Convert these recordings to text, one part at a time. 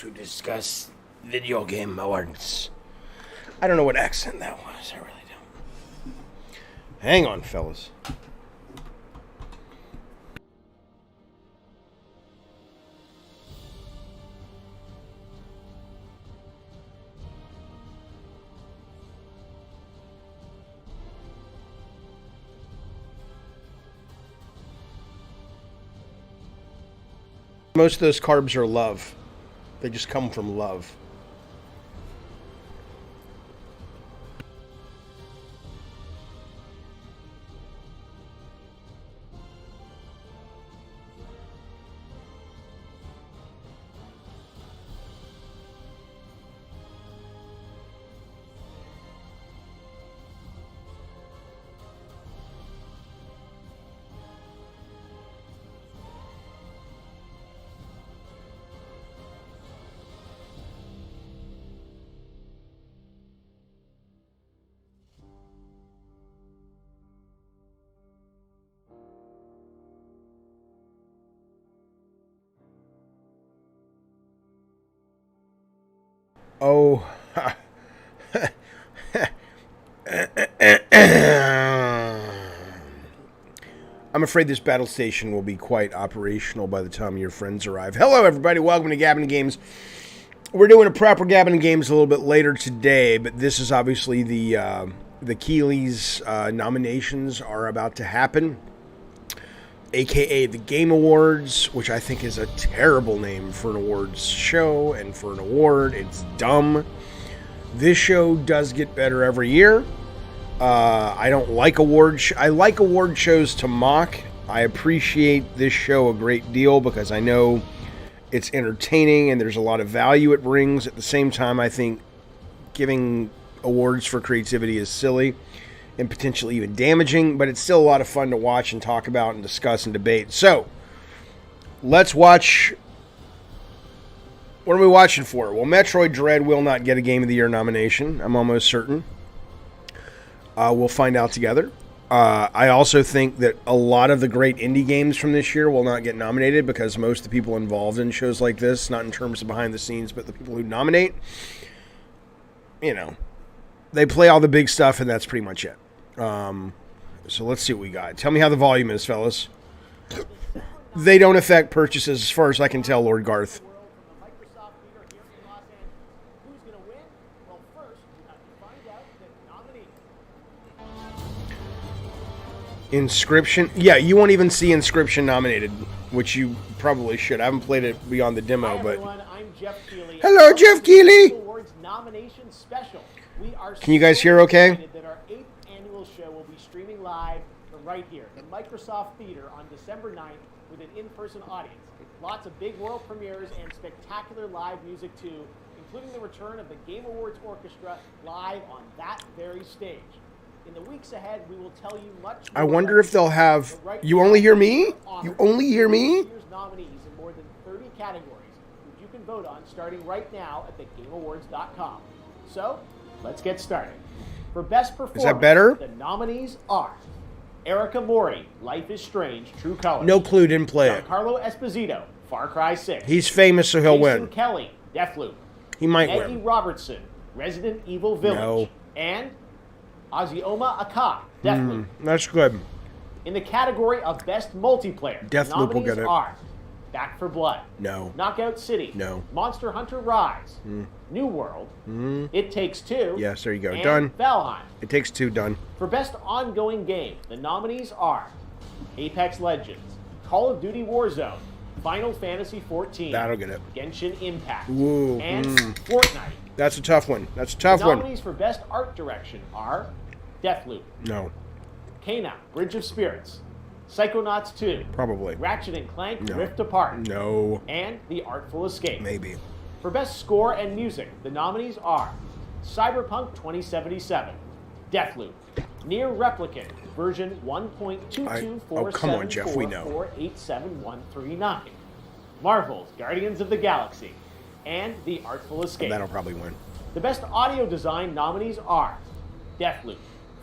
to discuss video game awards. I don't know what accent that was. I really don't. Hang on, fellas. Most of those carbs are love. They just come from love. Oh, I'm afraid this battle station will be quite operational by the time your friends arrive. Hello, everybody. Welcome to Gabbin' Games. We're doing a proper Gabbin' Games a little bit later today, but this is obviously the Keeley's nominations are about to happen, aka the Game Awards, which I think is a terrible name for an awards show and for an award. It's dumb. This show does get better every year. I don't like I like award shows to mock. I appreciate this show a great deal because I know it's entertaining and there's a lot of value it brings. At the same time, I think giving awards for creativity is silly and potentially even damaging, but it's still a lot of fun to watch and talk about and discuss and debate. So, let's watch. What are we watching for? Well, Metroid Dread will not get a Game of the Year nomination. I'm almost certain. We'll find out together. I also think that a lot of the great indie games from this year will not get nominated because most of the people involved in shows like this, not in terms of behind the scenes, but the people who nominate, you know, they play all the big stuff, and that's pretty much it. So let's see what we got. Tell me how the volume is, fellas. They don't affect purchases, as far as I can tell, Lord Garth. Inscription? Yeah, you won't even see Inscription nominated, which you probably should. I haven't played it beyond the demo, Hi, but... everyone. I'm Jeff Keeley. Hello, Jeff Keeley! Awards nomination special. We are Can you guys hear okay? excited that our 8th annual show will be streaming live from right here, the Microsoft Theater, on December 9th with an in-person audience. Lots of big world premieres and spectacular live music, too, including the return of the Game Awards Orchestra live on that very stage. In the weeks ahead, we will tell you much more. I wonder if they'll have... You only hear me? You only hear me? Year's nominees in more than 30 categories, which you can vote on starting right now at thegameawards.com. So, let's get started. For Best Performance, Is that better? The nominees are Erica Mori, Life is Strange, True Colors. No clue, didn't play it. Giancarlo Esposito, Far Cry 6. He's famous, so he'll Jason win. Kelly, Deathloop. He might Maggie win. Robertson, Resident Evil Village. No. And Azioma Akai, Deathloop. That's good. In the category of Best Multiplayer, Deathloop will nominees get it. are Back 4 Blood, No. Knockout City, No. Monster Hunter Rise, New World, It Takes Two, Yes, there you go. and Done. Valheim. It Takes Two, done. For Best Ongoing Game, the nominees are Apex Legends, Call of Duty Warzone, Final Fantasy XIV, That'll get it. Genshin Impact, Ooh, and Fortnite. That's a tough one. That's a tough The one. nominees for Best Art Direction are Deathloop, No. Kena, Bridge of Spirits, Psychonauts 2, Probably. Ratchet & Clank, No. Rift Apart, No. and The Artful Escape. Maybe. For Best Score and Music, the nominees are Cyberpunk 2077, Deathloop, Nier Replicant, version 1.22474487139, Oh, come on, Jeff, we know. Marvel's Guardians of the Galaxy, and The Artful Escape. That'll probably win. The Best Audio Design nominees are Deathloop,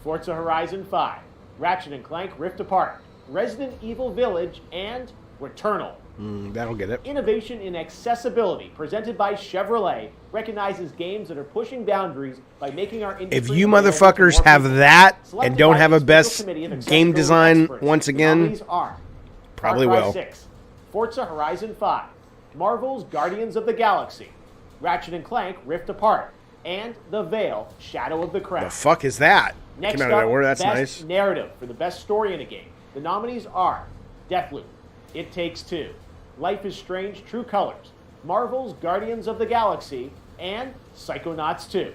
Forza Horizon 5, Ratchet & Clank Rift Apart, Resident Evil Village, and Returnal. That'll get it. Innovation in accessibility, presented by Chevrolet, recognizes games that are pushing boundaries by making our industry. If you available to motherfuckers more have people. that Selected and don't by have the a Special best Committee of game Accessibility design, Experts, once the again, nominees are probably Far Cry will. 6, Forza Horizon 5, Marvel's Guardians of the Galaxy, Ratchet & Clank Rift Apart, and The Veil, Shadow of the Crown. The fuck is that? Next Came out of up, nowhere. That's best nice. narrative for the best story in a game. The nominees are Deathloop, It Takes Two, Life is Strange: True Colors, Marvel's Guardians of the Galaxy, and Psychonauts 2.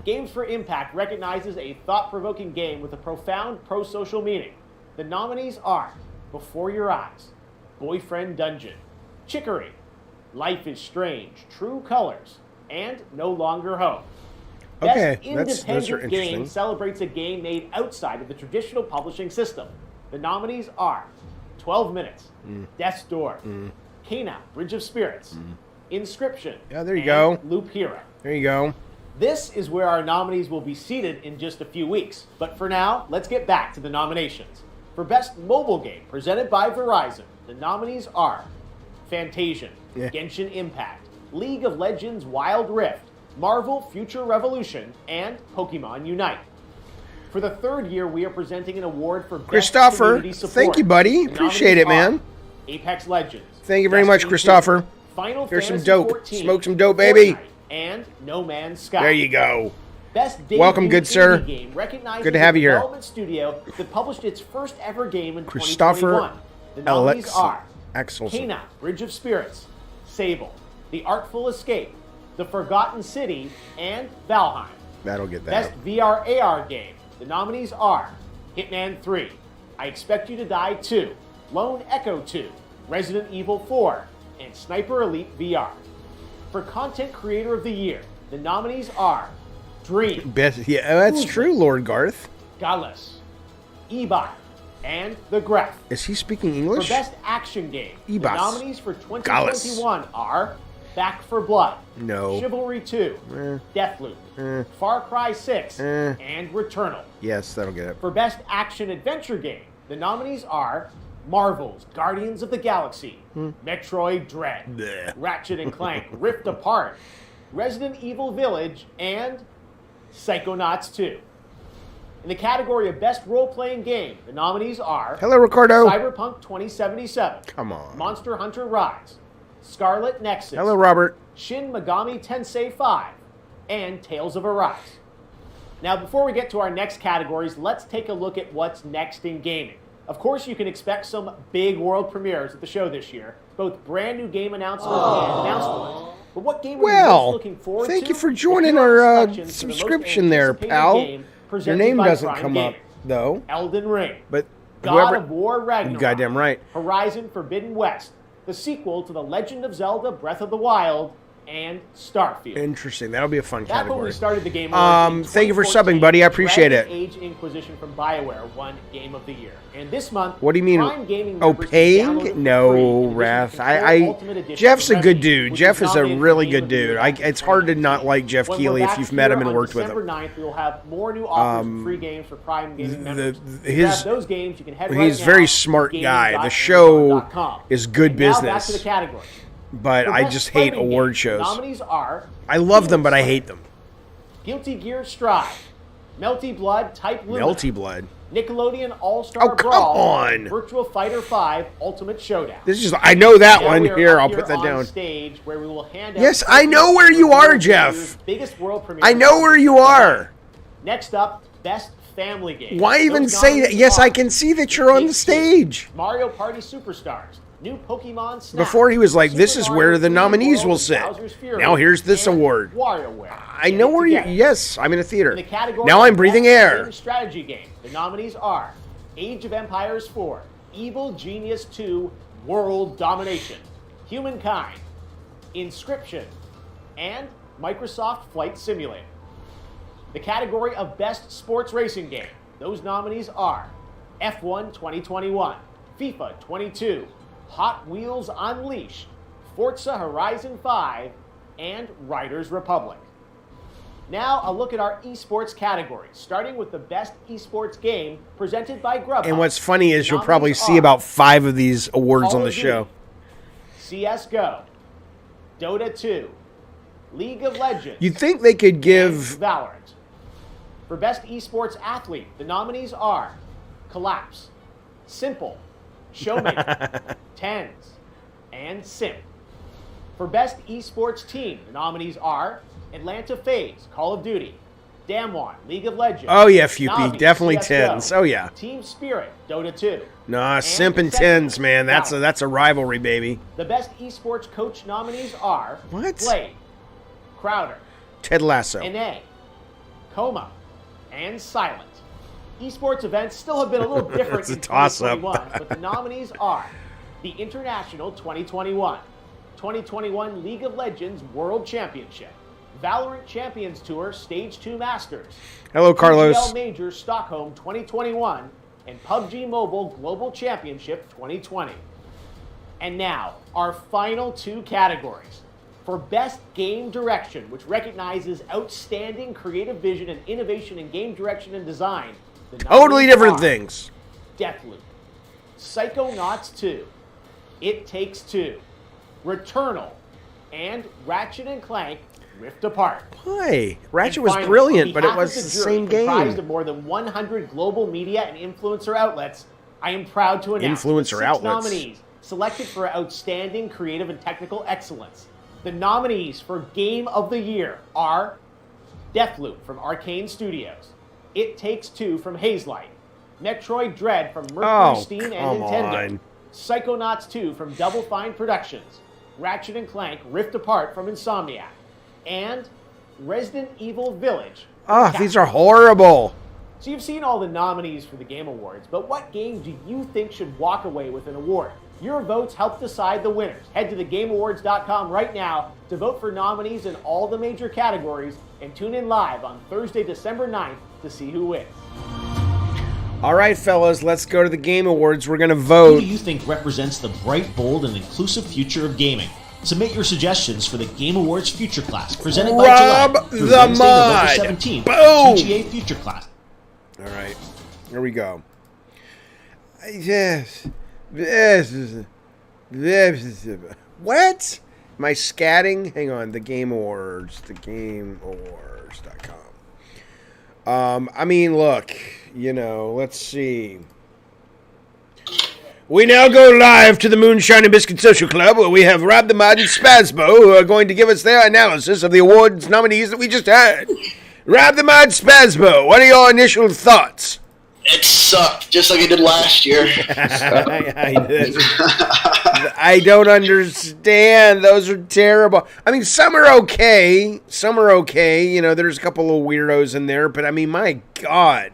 Games for Impact recognizes a thought-provoking game with a profound pro-social meaning. The nominees are Before Your Eyes, Boyfriend Dungeon, Chicory, Life is Strange: True Colors, and No Longer Home. Okay, Best those are independent interesting. game celebrates a game made outside of the traditional publishing system. The nominees are 12 Minutes, Death's Door, Kena, Bridge of Spirits, Inscription, Yeah, there you and go. Loop Hero. There you go. This is where our nominees will be seated in just a few weeks. But for now, let's get back to the nominations. For Best Mobile Game, presented by Verizon, the nominees are Fantasian, Yeah. Genshin Impact, League of Legends Wild Rift, Marvel Future Revolution, and Pokemon Unite. For the third year, we are presenting an award for Best Christopher, Community Support. thank you, buddy. The Appreciate it, nominees man. are Apex Legends. Thank you very much, Destiny 2, Christopher. Final Here's some Fantasy dope. 14, Smoke some dope, baby. Fortnite, and No Man's Sky. There you go. Best debut Welcome, good sir. indie game recognizes Good to have the you here. development studio that published its first ever game in Christopher 2021. The nominees Alex are Axelson. Kena, Bridge of Spirits, Sable, The Artful Escape, The Forgotten City, and Valheim. That'll get that. Best VR AR game. The nominees are Hitman 3, I Expect You to Die 2, Lone Echo 2, Resident Evil 4, and Sniper Elite VR. For Content Creator of the Year, the nominees are Dream, Best, yeah, that's true, Lord Garth. Gallus, Ebot, and The Graph. Is he speaking For English? Best Action Game, the Ebos. nominees for 2021 are Back for Blood, No. Chivalry 2, Deathloop, Far Cry 6, and Returnal. Yes, that'll get it. For Best Action Adventure Game, the nominees are Marvel's Guardians of the Galaxy, Metroid Dread, Bleh. Ratchet & Clank Rift Apart, Resident Evil Village, and Psychonauts 2. In the category of Best Role-Playing Game, the nominees are Hello, Ricardo. Cyberpunk 2077, Come on. Monster Hunter Rise, Scarlet Nexus, Hello, Robert. Shin Megami Tensei 5, and Tales of Arise. Now, before we get to our next categories, let's take a look at what's next in gaming. Of course, you can expect some big world premieres at the show this year, both brand new game announcements and announcements. But what game are you most looking forward to? Thank you for Well, joining here are our selections for the most subscription there, anticipated pal. game Your presented name by doesn't Prime come up, Gaming. though. Elden Ring, But God whoever. of War Ragnarok, Goddamn right. Horizon Forbidden West, the sequel to The Legend of Zelda Breath of the Wild, and Starfield. Interesting. That'll be a fun Back when we category. started the Game Awards in Thank you for 2014, subbing, buddy. I appreciate Dragon it. Age Inquisition from BioWare won Game of the Year. And this month, What do you mean? Prime Gaming Oh, members can download it paying? for No, free, in addition to Wrath. Control Ultimate Edition Jeff's from a good Remedy, dude. which Jeff is a nominated for really Game good of the dude. Year It's hard to not 2019. like Jeff When Keighley we're if back you've met him here and on worked with December him. 9th, we will have more new offers of free games for Prime Gaming members. To his- grab those games, you can head He's right a very now smart to guy. The show games.amazon.com. is good And now back business. to the categories. But For I Best just hate Fighting award Game, shows. Nominees are I love them, but I Demon hate Slayer, them. Guilty Gear Strive, Melty Blood Type Lumina, Melty Blood. Nickelodeon All-Star Oh, come Brawl, on. Virtual Fighter 5 Ultimate Showdown. This is I know that Now one. we are Here, up I'll put that on down. Stage where we will hand out Yes, I know where you are, Jeff. Biggest world premiere. I know where you are. Next up, Best Family Game. Why even Those say that? nominees Yes, are I can see that you're on the Take Two, stage. Mario Party Superstars, new Pokemon Snap. Before he was like, this Super is Mario where the 3D nominees World will and sit. Bowser's Fury, Now here's this and award. WarioWare. I know Get it where you. together. Yes, I'm in a theater. In the category Now of I'm breathing Best air. Game Strategy Game, the nominees are Age of Empires 4, Evil Genius 2, World Domination, Humankind, Inscription, and Microsoft Flight Simulator. The category of Best Sports Racing Game, those nominees are F1 2021, FIFA 22, Hot Wheels Unleashed, Forza Horizon 5, and Riders Republic. Now, a look at our esports categories, starting with the Best Esports Game presented by Grubhub. And what's funny is The you'll probably nominees see are about 5 of these awards Call on the of show. Duty, CSGO, Dota 2, League of Legends. You'd think they could give Valorant. For Best Esports Athlete, the nominees are Collapse, Simple, Showmaker, Tens, and Sim. For Best Esports Team, the nominees are Atlanta FaZe, Call of Duty, Damwon, League of Legends. Oh yeah, Fupy, Navi, definitely CSGO, Tens. Oh yeah. Team Spirit, Dota 2. Nah, Simp and Tens, man. That's a rivalry, baby. The Best Esports Coach nominees are What? Blade, Crowder, Ted Lasso. NA, Coma, and Silent. Esports events still have been a little different It's a in toss-up. 2021, but the nominees are the International 2021, 2021 League of Legends World Championship, Valorant Champions Tour Stage 2 Masters, Hello, Carlos. PGL Major Stockholm 2021, and PUBG Mobile Global Championship 2020. And now, our final two categories. For Best Game Direction, which recognizes outstanding creative vision and innovation in game direction and design. The Totally nominees different are things. Deathloop, Psychonauts 2, It Takes Two, Returnal, and Ratchet & Clank Rift Apart. Why? Ratchet And was finally, brilliant, on but it behalf was of the jury, same comprised game. of more than 100 global media and influencer outlets, I am proud to announce Influencer the six outlets. nominees selected for outstanding creative and technical excellence. The nominees for Game of the Year are Deathloop from Arcane Studios, It Takes Two from Hazelight, Metroid Dread from Mercury Steam and come Nintendo, on. Psychonauts 2 from Double Fine Productions, Ratchet & Clank Rift Apart from Insomniac, and Resident Evil Village. Oh, these are horrible. So you've seen all the nominees for the Game Awards, but what game do you think should walk away with an award? Your votes help decide the winners. Head to thegameawards.com right now to vote for nominees in all the major categories and tune in live on Thursday, December 9th to see who wins. All right, fellas, let's go to the Game Awards. We're going to Who vote. do you think represents the bright, bold, and inclusive future of gaming? Submit your suggestions for the Game Awards Future Class, presented by Rob Gillette through the Wednesday, Mod. November 17th. Boom. TGA Future Class. All right, here we go. Yes. This. What? Am I scatting? Hang on. The Game Awards. TheGameAwards.com. I mean, look. You know, let's see. We now go live to the Moonshine and Biscuit Social Club, where we have Rob the Mod and Spazbo, who are going to give us their analysis of the awards nominees that we just had. Rob the Mod, Spazbo, what are your initial thoughts? It sucked, just like it did last year. I don't understand. Those are terrible. I mean, some are okay. Some are okay. You know, there's a couple of weirdos in there, but I mean, my God.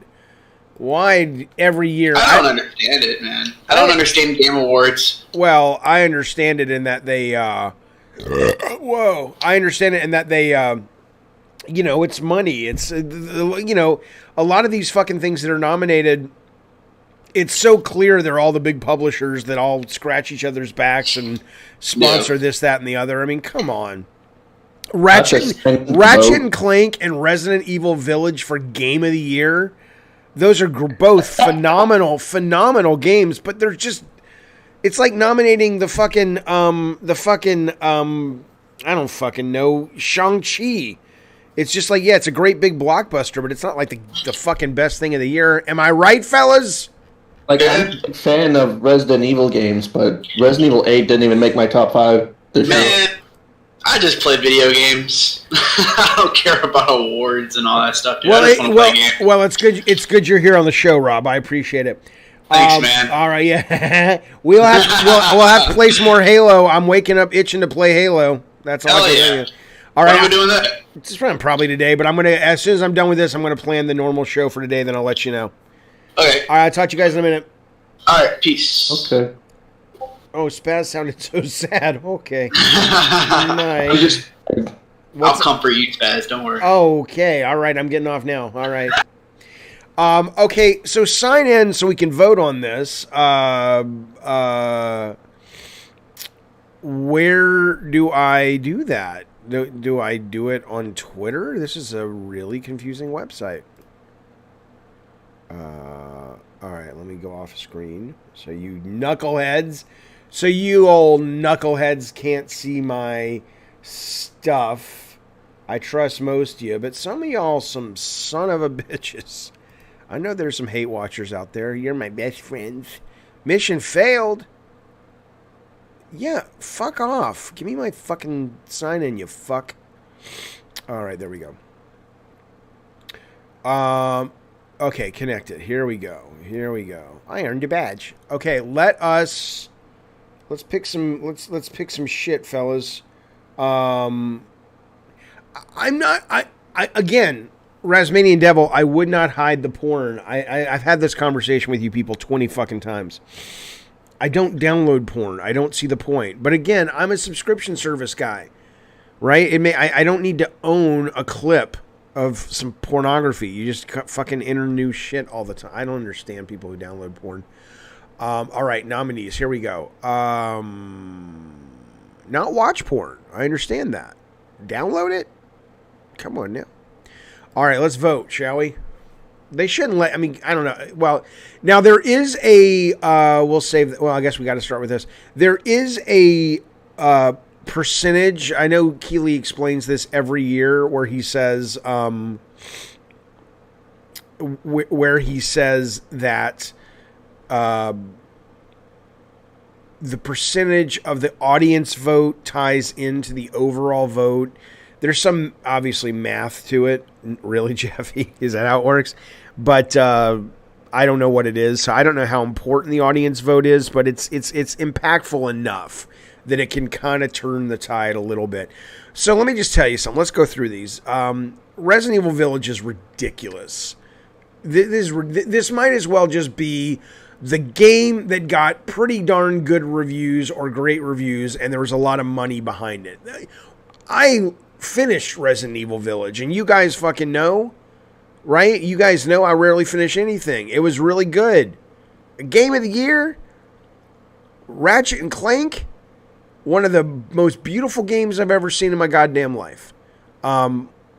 Why every year? I don't understand it, man. I don't understand Game Awards. Well, I understand it in that they, whoa. I understand it in that they, you know, it's money. It's, you know, a lot of these fucking things that are nominated, it's so clear they're all the big publishers that all scratch each other's backs and sponsor this, that, and the other. I mean, come on. Ratchet and Clank and Resident Evil Village for Game of the Year. Those are both phenomenal games, but they're just, it's like nominating the fucking, I don't fucking know, Shang-Chi. It's just like, yeah, it's a great big blockbuster, but it's not like the fucking best thing of the year. Am I right, fellas? Like, I'm a fan of Resident Evil games, but Resident Evil 8 didn't even make my top 5 this year. Man, I just play video games. I don't care about awards and all that stuff, dude. I just want to play games. Well, it's good. It's good you're here on the show, Rob. I appreciate it. Thanks, man. All right, yeah. we'll have to play some more Halo. I'm waking up itching to play Halo. That's all I can tell you. All right, when are we doing that? It's probably today, but I'm gonna, as soon as I'm done with this, I'm gonna plan the normal show for today. Then I'll let you know. Okay. All right, I'll talk to you guys in a minute. All right, peace. Okay. Oh, Spaz sounded so sad. Okay. Nice. I'll comfort you, Spaz. Don't worry. Okay. All right. I'm getting off now. All right. Okay. So sign in so we can vote on this. Where do I do that? Do I do it on Twitter? This is a really confusing website. All right. Let me go off screen. So you knuckleheads So you old knuckleheads can't see my stuff. I trust most of you, but some of y'all some son of a bitches. I know there's some hate watchers out there. You're my best friends. Mission failed. Yeah, fuck off. Give me my fucking sign in, you fuck. All right, there we go. Okay, connected. Here we go. I earned a badge. Okay, let's pick some pick some shit, fellas. I'm not again, Rasmanian Devil, I would not hide the porn. I've had this conversation with you people 20 fucking times. I don't download porn. I don't see the point. But again, I'm a subscription service guy, right? I don't need to own a clip of some pornography. You just fucking enter new shit all the time. I don't understand people who download porn. All right, nominees. Here we go. Not watch porn. I understand that. Download it? Come on now. All right, let's vote, shall we? They shouldn't let... I mean, I don't know. Well, now there is a... we'll save... Well, I guess we got to start with this. There is a percentage. I know Keeley explains this every year where he says... where he says that... the percentage of the audience vote ties into the overall vote. There's some, obviously, math to it. Really, Jaffe? Is that how it works? But I don't know what it is. So I don't know how important the audience vote is, but it's impactful enough that it can kind of turn the tide a little bit. So let me just tell you something. Let's go through these. Resident Evil Village is ridiculous. This might as well just be the game that got pretty darn good reviews or great reviews, and there was a lot of money behind it. I finished Resident Evil Village, and you guys fucking know, right? You guys know I rarely finish anything. It was really good. Game of the year, Ratchet and Clank, one of the most beautiful games I've ever seen in my goddamn life.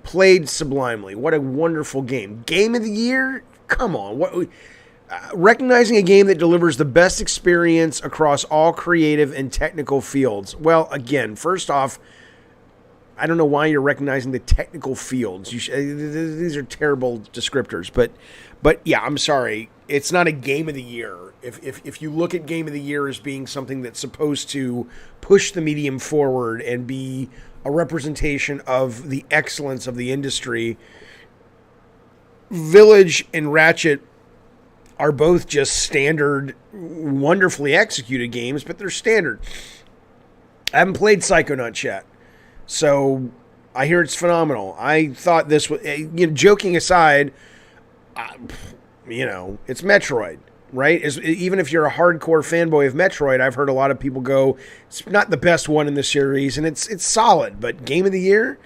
Played sublimely. What a wonderful game. Game of the year? Come on. What? Recognizing a game that delivers the best experience across all creative and technical fields. Well, again, first off, I don't know why you're recognizing the technical fields. These are terrible descriptors, but yeah, I'm sorry. It's not a game of the year. If you look at game of the year as being something that's supposed to push the medium forward and be a representation of the excellence of the industry, Village and Ratchet are both just standard, wonderfully executed games, but they're standard. I haven't played Psychonauts yet, so I hear it's phenomenal. I thought this was, joking aside, it's Metroid, right? Even if you're a hardcore fanboy of Metroid, I've heard a lot of people go, it's not the best one in the series, and it's solid, but Game of the Year?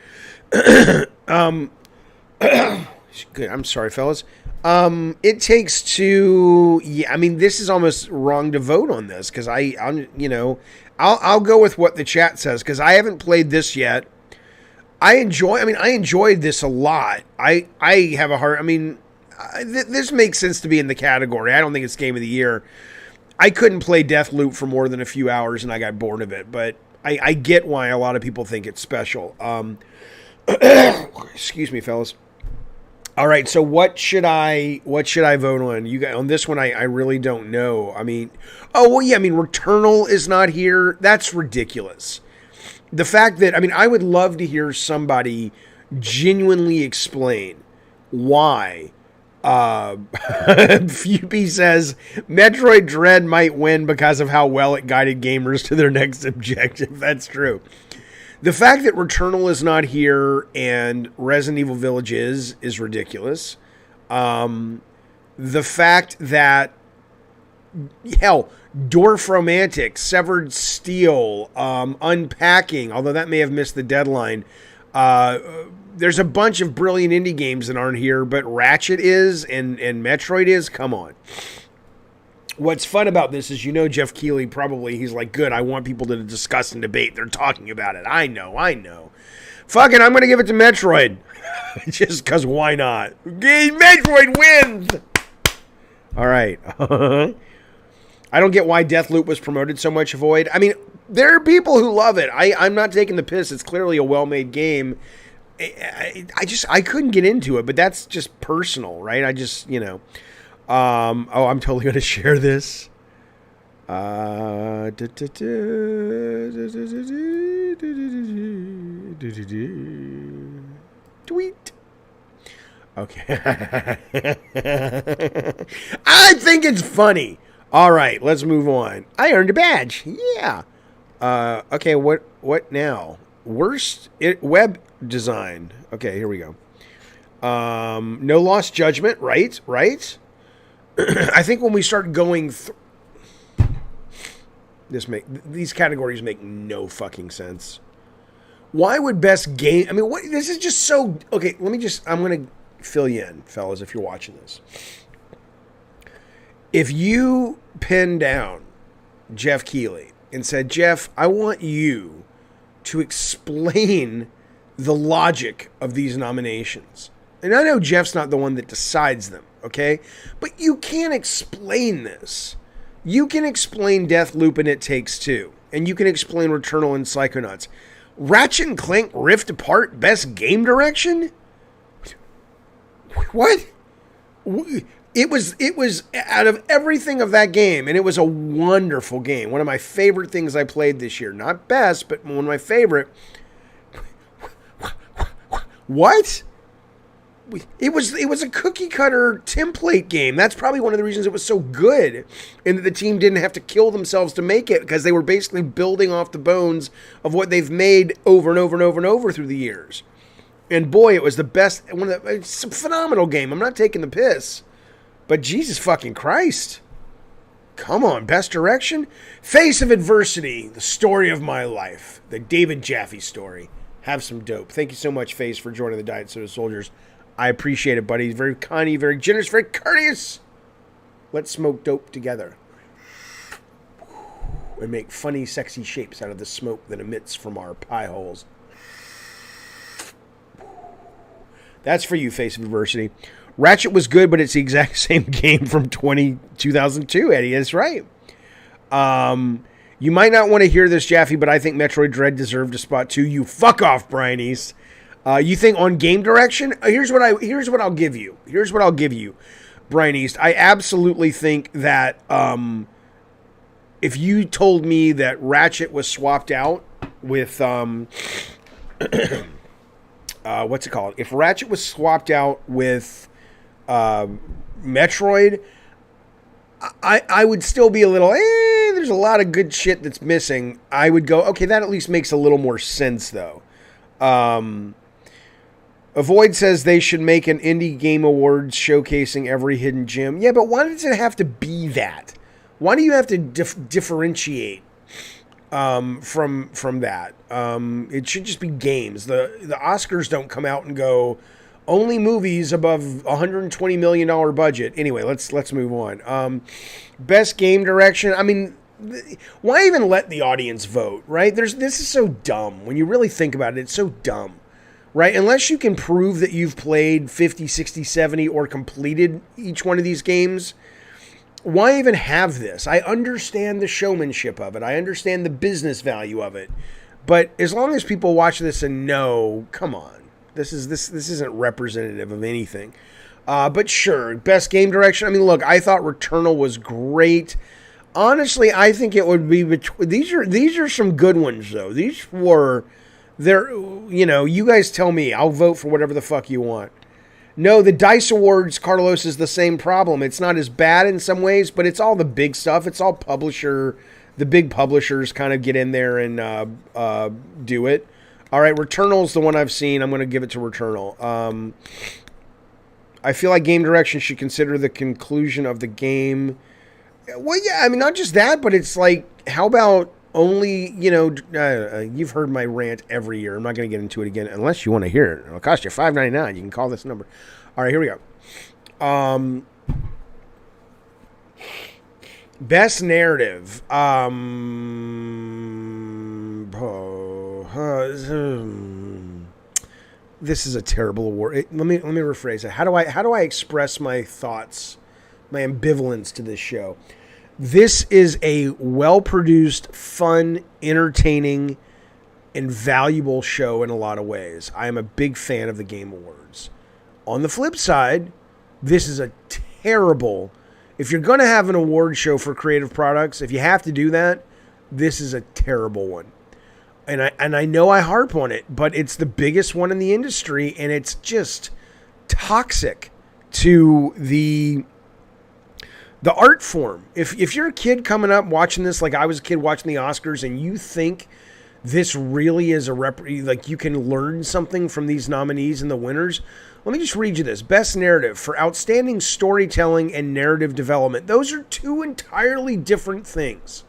Good, I'm sorry, fellas. It Takes Two. Yeah, I mean, this is almost wrong to vote on this because I'll go with what the chat says because I haven't played this yet. I enjoyed this a lot. I have a hard. I mean, this makes sense to be in the category. I don't think it's Game of the Year. I couldn't play Deathloop for more than a few hours and I got bored of it, but I get why a lot of people think it's special. Excuse me, fellas. All right, so what should I vote on? You guys, on this one, I really don't know. I mean, Returnal is not here. That's ridiculous. The fact that, I would love to hear somebody genuinely explain why. Fupy says Metroid Dread might win because of how well it guided gamers to their next objective. That's true. The fact that Returnal is not here and Resident Evil Village is ridiculous. The fact that, hell, Dwarf Romantic, Severed Steel, Unpacking, although that may have missed the deadline. There's a bunch of brilliant indie games that aren't here, but Ratchet is and Metroid is. Come on. What's fun about this is, Jeff Keighley probably, he's like, good, I want people to discuss and debate. They're talking about it. I know. Fuck it, I'm going to give it to Metroid. Just because why not? Metroid wins! All right. I don't get why Deathloop was promoted so much, Void. I mean, there are people who love it. I'm not taking the piss. It's clearly a well-made game. I couldn't get into it, but that's just personal, right? I just, you know. I'm totally going to share this. Tweet. Okay. I think it's funny. All right, let's move on. I earned a badge. Yeah. Okay, what now? Worst web design. Okay, here we go. No Lost Judgment, right? I think when we start going through these categories make no fucking sense. Why would best game? I mean, what? This is just so okay. I'm gonna fill you in, fellas, if you're watching this. If you pinned down Jeff Keighley and said, Jeff, I want you to explain the logic of these nominations. And I know Jeff's not the one that decides them, okay? But you can't explain this. You can explain Deathloop and It Takes Two. And you can explain Returnal and Psychonauts. Ratchet & Clank Rift Apart Best Game Direction? What? It was out of everything of that game, and it was a wonderful game. One of my favorite things I played this year. Not best, but one of my favorite. What? It was a cookie cutter template game. That's probably one of the reasons it was so good, and that the team didn't have to kill themselves to make it, because they were basically building off the bones of what they've made over and over and over and over through the years. And boy, it was the best. It's a phenomenal game. I'm not taking the piss, but Jesus fucking Christ. Come on, best direction? Face of Adversity, the story of my life. The David Jaffe story. Have some dope. Thank you so much, Face, for joining the Diet Soda Soldiers. I appreciate it, buddy. Very kind, very generous, very courteous. Let's smoke dope together. And make funny, sexy shapes out of the smoke that emits from our pie holes. That's for you, Face of Adversity. Ratchet was good, but it's the exact same game from 2002, Eddie. That's right. You might not want to hear this, Jaffe, but I think Metroid Dread deserved a spot too. You fuck off, Brian East. You think on game direction? Here's what I'll give you. Here's what I'll give you, Brian East. I absolutely think that if you told me that Ratchet was swapped out with what's it called? If Ratchet was swapped out with Metroid, I would still be a little, there's a lot of good shit that's missing. I would go, okay, that at least makes a little more sense, though. Avoid says they should make an Indie Game Awards showcasing every hidden gem. Yeah, but why does it have to be that? Why do you have to differentiate from that? It should just be games. The Oscars don't come out and go, only movies above $120 million budget. Anyway, let's move on. Best game direction. I mean, why even let the audience vote, right? This is so dumb. When you really think about it, it's so dumb, right? Unless you can prove that you've played 50, 60, 70, or completed each one of these games, why even have this? I understand the showmanship of it. I understand the business value of it. But as long as people watch this and know, come on. This isn't representative of anything. But sure, best game direction. I mean, look, I thought Returnal was great. Honestly, I think it would be between these are some good ones though. These were you guys tell me. I'll vote for whatever the fuck you want. No, the DICE Awards, Carlos, is the same problem. It's not as bad in some ways, but it's all the big stuff. It's all the big publishers kind of get in there and do it. All right, Returnal's the one I've seen. I'm going to give it to Returnal. I feel like game direction should consider the conclusion of the game. Well, yeah, I mean, not just that, but it's like, how about only, you've heard my rant every year. I'm not going to get into it again unless you want to hear it. It'll cost you $5.99. You can call this number. All right, here we go. Best narrative. This is a terrible award. Let me rephrase it. How do I express my thoughts, my ambivalence to this show? This is a well-produced, fun, entertaining, and valuable show in a lot of ways. I am a big fan of the Game Awards. On the flip side, this is a terrible... If you're going to have an award show for creative products, if you have to do that, this is a terrible one. And I know I harp on it, but it's the biggest one in the industry, and it's just toxic to the art form. If you're a kid coming up watching this, like I was a kid watching the Oscars, and you think this really is like you can learn something from these nominees and the winners, let me just read you this. Best Narrative for Outstanding Storytelling and Narrative Development. Those are two entirely different things,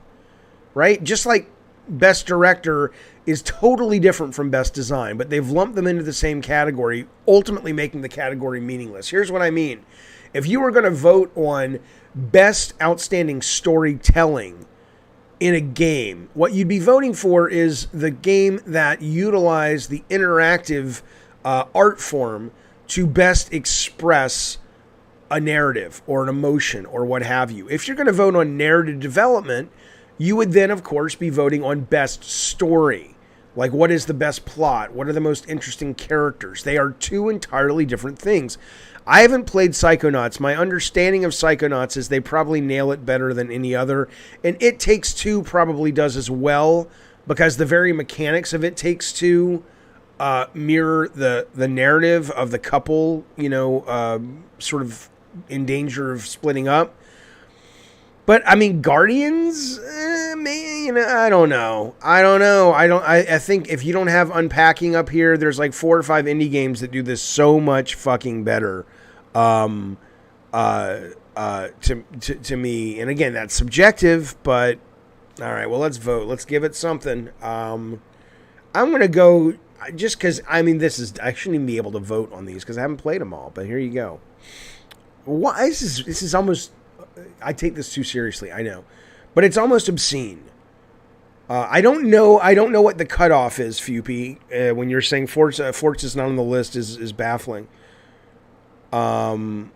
right? Just like Best Director is totally different from Best Design, but they've lumped them into the same category, ultimately making the category meaningless. Here's what I mean. If you were going to vote on Best Outstanding Storytelling in a game, what you'd be voting for is the game that utilized the interactive art form to best express a narrative or an emotion or what have you. If you're going to vote on narrative development, you would then, of course, be voting on best story. Like, what is the best plot? What are the most interesting characters? They are two entirely different things. I haven't played Psychonauts. My understanding of Psychonauts is they probably nail it better than any other. And It Takes Two probably does as well, because the very mechanics of It Takes Two mirror the narrative of the couple, sort of in danger of splitting up. But I mean, Guardians, I don't know. I think if you don't have Unpacking up here, there's like 4 or 5 indie games that do this so much fucking better. To me, and again, that's subjective. But all right, well, let's vote. Let's give it something. I'm gonna go just because I shouldn't even be able to vote on these because I haven't played them all. But here you go. Why this is almost. I take this too seriously, I know, but it's almost obscene. I don't know what the cutoff is, Fupy. When you're saying Forza's not on the list is baffling. I'm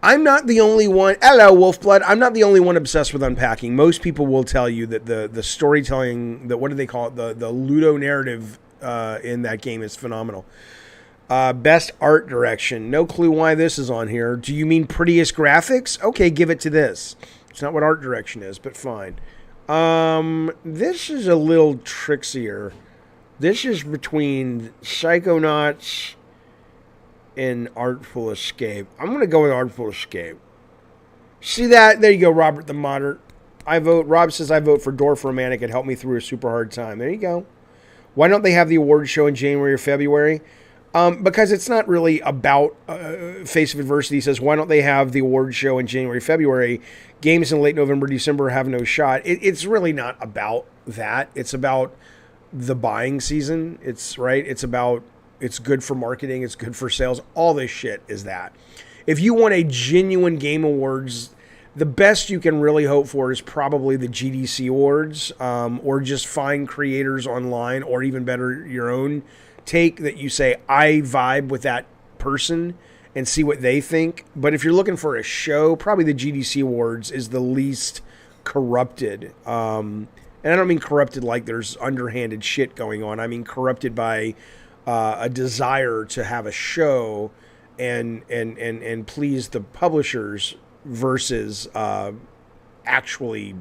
not the only one. Hello, Wolfblood. I'm not the only one obsessed with Unpacking. Most people will tell you that the storytelling, what do they call it? The Ludo narrative in that game is phenomenal. Best art direction. No clue why this is on here. Do you mean prettiest graphics? Okay, give it to this. It's not what art direction is, but fine. This is a little trickier. This is between Psychonauts and Artful Escape. I'm going to go with Artful Escape. See that? There you go, Robert the Moderate. Rob says I vote for Dwarf Romantic. It helped me through a super hard time. There you go. Why don't they have the award show in January or February? Because it's not really about Face of Adversity. Says, why don't they have the award show in January, February? Games in late November, December have no shot. It's really not about that. It's about the buying season. It's about, it's good for marketing. It's good for sales. All this shit is that. If you want a genuine Game Awards, the best you can really hope for is probably the GDC Awards, or just find creators online, or even better, your own take that you say, I vibe with that person and see what they think. But if you're looking for a show, probably the GDC Awards is the least corrupted. And I don't mean corrupted like there's underhanded shit going on. I mean corrupted by a desire to have a show and please the publishers versus actually,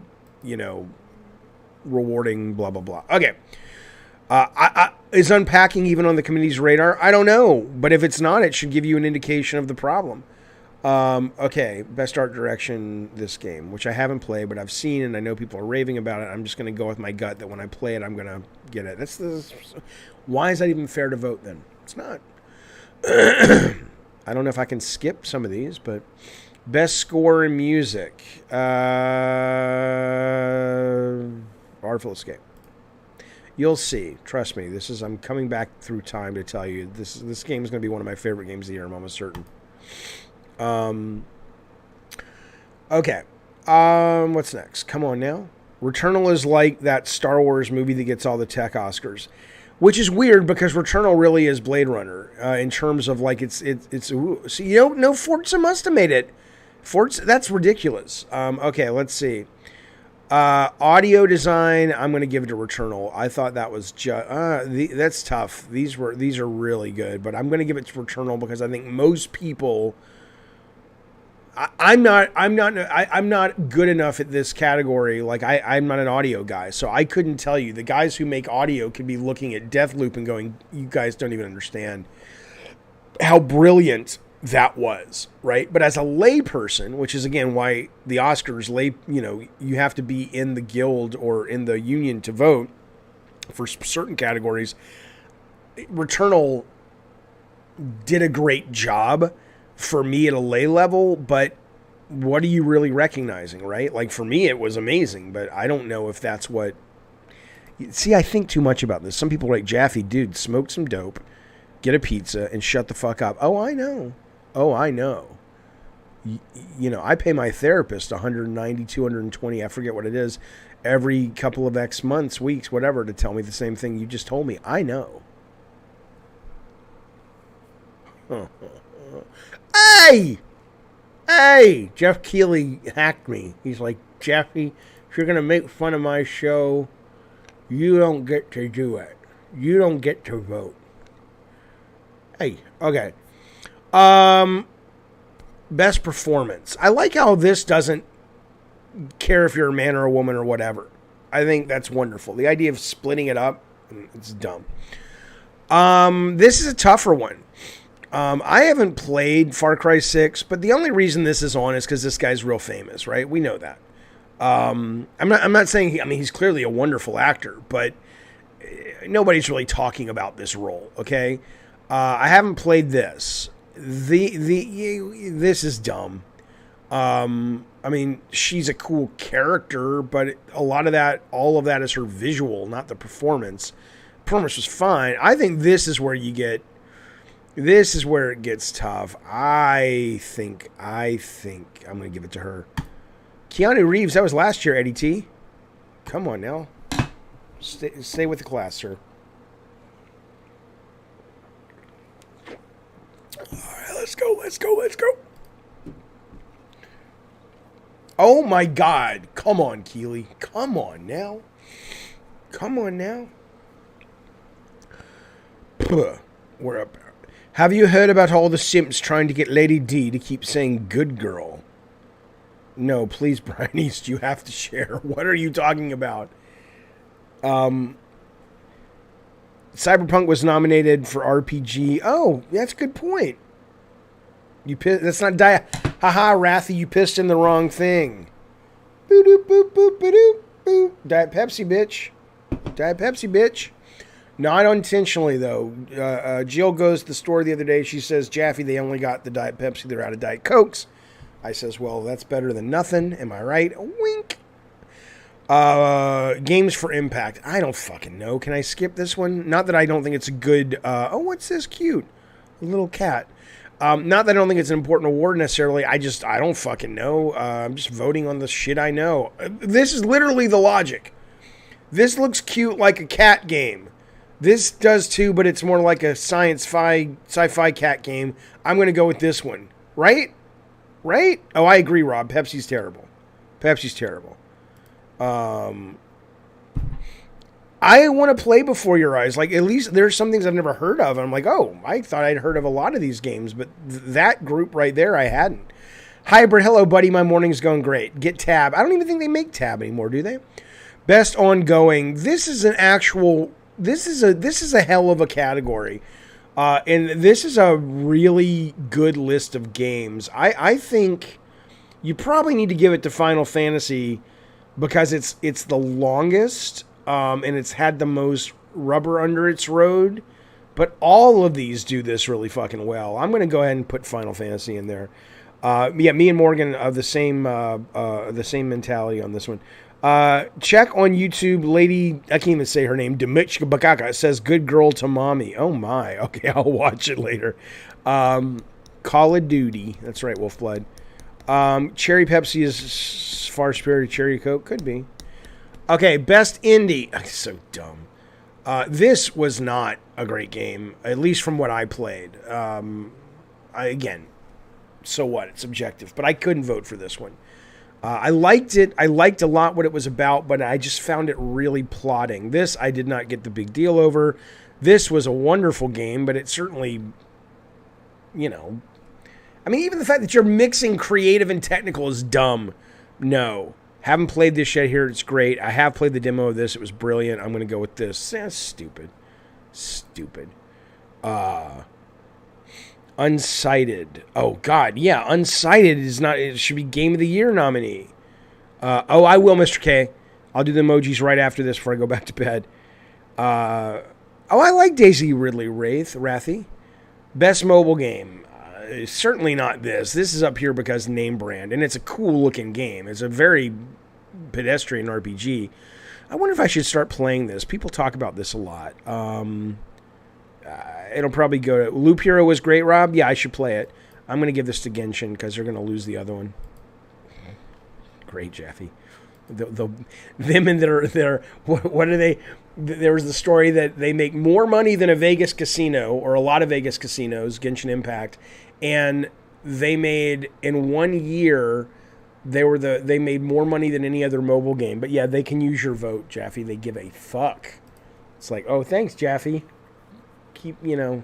rewarding blah, blah, blah. Okay. Is Unpacking even on the committee's radar? I don't know. But if it's not, it should give you an indication of the problem. Okay, best art direction, this game, which I haven't played, but I've seen and I know people are raving about it. I'm just going to go with my gut that when I play it, I'm going to get it. Why is that even fair to vote then? It's not. I don't know if I can skip some of these, but best score in music. Artful Escape. You'll see. Trust me. I'm coming back through time to tell you this game is going to be one of my favorite games of the year. I'm almost certain. Okay. What's next? Come on now. Returnal is like that Star Wars movie that gets all the tech Oscars, which is weird because Returnal really is Blade Runner in terms of like it's. See, no, Forza must have made it. Forza, that's ridiculous. Okay, let's see. Audio design, I'm going to give it to Returnal. I thought that was just that's tough. These are really good, but I'm going to give it to Returnal because I think most people. I'm not good enough at this category. Like I'm not an audio guy, so I couldn't tell you. The guys who make audio could be looking at Deathloop and going, "You guys don't even understand how brilliant that was," right? But as a layperson, which is again why the Oscars you have to be in the guild or in the union to vote for certain categories. Returnal did a great job for me at a lay level, but what are you really recognizing, right? Like for me, it was amazing, but I don't know if that's what. See, I think too much about this. Some people are like, Jaffe, dude, smoke some dope, get a pizza, and shut the fuck up. Oh, I know. I pay my therapist $190, $220, I forget what it is, every couple of X months, weeks, whatever, to tell me the same thing you just told me. I know. Hey! Jeff Keighley hacked me. He's like, Jaffe, if you're going to make fun of my show, you don't get to do it. You don't get to vote. Hey, okay. Best performance. I like how this doesn't care if you're a man or a woman or whatever. I think that's wonderful. The idea of splitting it up, it's dumb. This is a tougher one. I haven't played Far Cry 6, but the only reason this is on is because this guy's real famous, right? We know that. I'm not saying he's clearly a wonderful actor, but nobody's really talking about this role, okay? I haven't played this. This is dumb. She's a cool character, but all of that is her visual, not the performance. Performance was fine. I think this is where it gets tough. I think I'm going to give it to her. Keanu Reeves, that was last year, Eddie T. Come on now. Stay with the class, sir. All right, let's go. Oh my God. Come on, Keeley. Come on now. We're up. Have you heard about all the simps trying to get Lady D to keep saying good girl? No, please, Brian East, you have to share. What are you talking about? Cyberpunk was nominated for RPG. Oh, that's a good point. That's not haha, Rathy, you pissed in the wrong thing. Boop, boop, boop, boop, boop. Diet Pepsi, bitch. Not unintentionally, though. Jill goes to the store the other day. She says, Jaffe, they only got the Diet Pepsi. They're out of Diet Cokes. I says, well, that's better than nothing. Am I right? Wink. Games for Impact. I don't fucking know. Can I skip this one? Not that I don't think it's a good... what's this cute? A little cat. Not that I don't think it's an important award necessarily. I don't fucking know. I'm just voting on the shit I know. This is literally the logic. This looks cute like a cat game. This does too, but it's more like a sci-fi cat game. I'm going to go with this one. Right? Oh, I agree, Rob. Pepsi's terrible. I want to play Before Your Eyes. Like, at least there's some things I've never heard of. I'm like, oh, I thought I'd heard of a lot of these games, but that group right there, I hadn't. Hybrid, hello, buddy. My morning's going great. Get Tab. I don't even think they make Tab anymore, do they? Best ongoing. This is a hell of a category. And this is a really good list of games. I think you probably need to give it to Final Fantasy because it's the longest, and it's had the most rubber under its road. But all of these do this really fucking well. I'm going to go ahead and put Final Fantasy in there. Me and Morgan have the same mentality on this one. Check on YouTube, lady, I can't even say her name, Demichka Bakaka, says, good girl to mommy. Oh my. Okay, I'll watch it later. Call of Duty. That's right, Wolfblood. Cherry Pepsi is far superior to Cherry Coke. Could be. Okay, best indie. So dumb. This was not a great game, at least from what I played. Again, so what? It's subjective. But I couldn't vote for this one. I liked it. I liked a lot what it was about, but I just found it really plodding. This I did not get the big deal over. This was a wonderful game, but it certainly, you know, I mean, even the fact that you're mixing creative and technical is dumb. No. Haven't played this yet here. It's great. I have played the demo of this. It was brilliant. I'm going to go with this. That's stupid. Stupid. Unsighted. Oh, God. Yeah, Unsighted is not... It should be Game of the Year nominee. I will, Mr. K. I'll do the emojis right after this before I go back to bed. I like Daisy Ridley Wrathy. Best mobile game. Certainly not this. This is up here because name brand, and it's a cool-looking game. It's a very pedestrian RPG. I wonder if I should start playing this. People talk about this a lot. It'll probably go to... Loop Hero was great, Rob. Yeah, I should play it. I'm going to give this to Genshin because they're going to lose the other one. Great, Jaffe. Them and their what are they... There was the story that they make more money than a Vegas casino, or a lot of Vegas casinos, Genshin Impact, and they made, in 1 year, they made more money than any other mobile game. But yeah, they can use your vote, Jaffe. They give a fuck. It's like, oh, thanks, Jaffe. Keep, you know.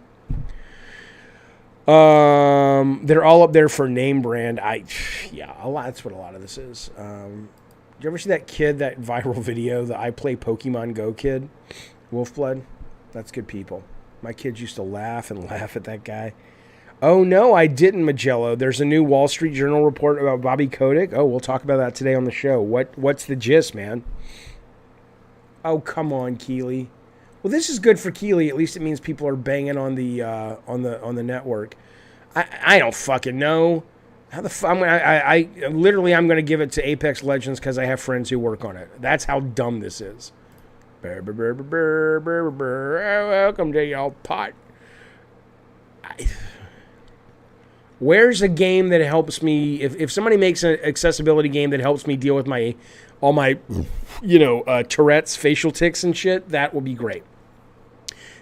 They're all up there for name brand. That's what a lot of this is. Did you ever see that kid, that viral video, the I Play Pokemon Go kid? Wolfblood? That's good people. My kids used to laugh and laugh at that guy. Oh, no, I didn't, Magello. There's a new Wall Street Journal report about Bobby Kotick. Oh, we'll talk about that today on the show. What's the gist, man? Oh, come on, Keeley. Well, this is good for Keeley. At least it means people are banging on the network. I don't fucking know. How the fuck? I'm going to give it to Apex Legends because I have friends who work on it. That's how dumb this is. Welcome to y'all pot. Where's a game that helps me? If somebody makes an accessibility game that helps me deal with all my Tourette's, facial tics and shit, that will be great.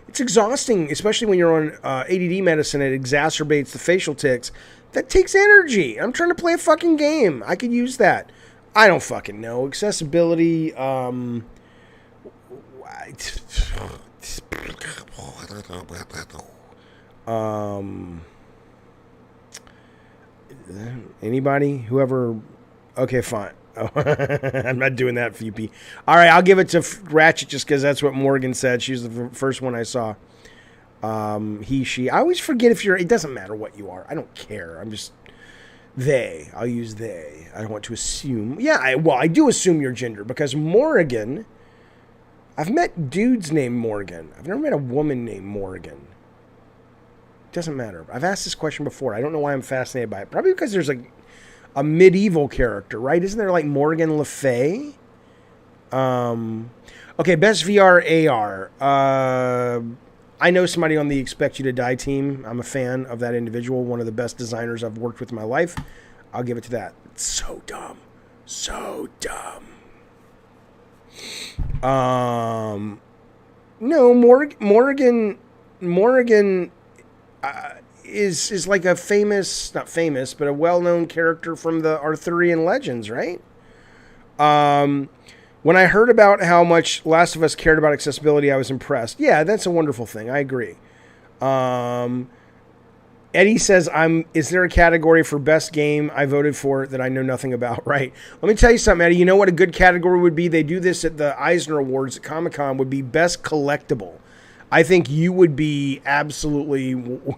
It's exhausting, especially when you're on ADD medicine. It exacerbates the facial tics. That takes energy. I'm trying to play a fucking game. I could use that. I don't fucking know. Accessibility, anybody? Whoever... Okay, fine. Oh, I'm not doing that for you, P. All right, I'll give it to Ratchet just because that's what Morgan said. She was the first one I saw. He, she. I always forget if you're... It doesn't matter what you are. I don't care. I'm just... They. I'll use they. I don't want to assume... Yeah, I do assume your gender because Morgan... I've met dudes named Morgan. I've never met a woman named Morgan. It doesn't matter. I've asked this question before. I don't know why I'm fascinated by it. Probably because there's a medieval character, right? Isn't there like Morgan Le Fay? Okay, best VR AR. I know somebody on the Expect You to Die team. I'm a fan of that individual. One of the best designers I've worked with in my life. I'll give it to that. It's so dumb. So dumb. No, Morgan is like a famous, not famous, but a well-known character from the Arthurian legends, right? When I heard about how much Last of Us cared about accessibility, I was impressed. Yeah, that's a wonderful thing. I agree. Eddie says, is there a category for best game I voted for that I know nothing about? Right. Let me tell you something, Eddie. You know what a good category would be? They do this at the Eisner Awards at Comic-Con, would be best collectible. I think you would be absolutely...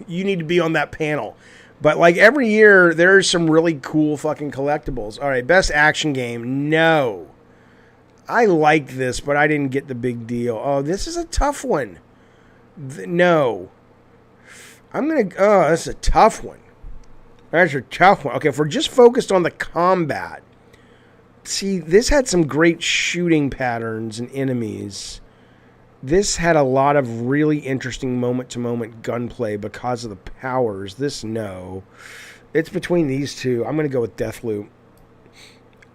You need to be on that panel. But like every year, there's some really cool fucking collectibles. All right, best action game. No. I liked this, but I didn't get the big deal. Oh, this is a tough one. No. I'm going to... Oh, that's a tough one. That's a tough one. Okay, if we're just focused on the combat. See, this had some great shooting patterns and enemies. This had a lot of really interesting moment-to-moment gunplay because of the powers. This, no. It's between these two. I'm going to go with Deathloop.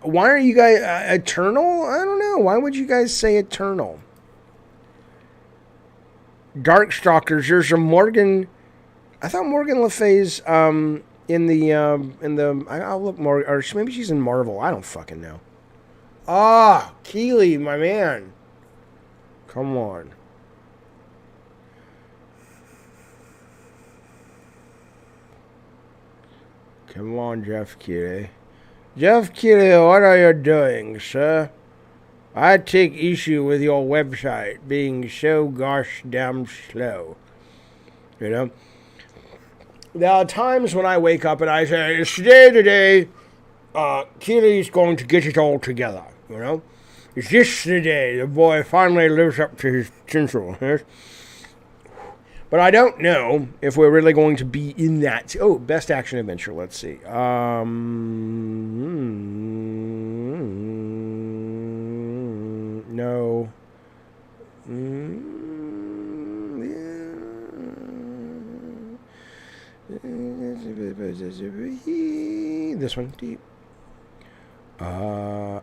Why are you guys... Eternal? I don't know. Why would you guys say Eternal? Darkstalkers. There's a Morgan... I thought Morgan Le Fay's I'll look more, or maybe she's in Marvel. I don't fucking know. Ah, Keely, my man. Come on. Come on, Jeff Keely. Jeff Keely, what are you doing, sir? I take issue with your website being so gosh damn slow. You know? There are times when I wake up and I say, it's today, Keely's going to get it all together, you know? Is this the day the boy finally lives up to his potential, yes? But I don't know if we're really going to be in that. Oh, best action adventure, let's see. No. This one.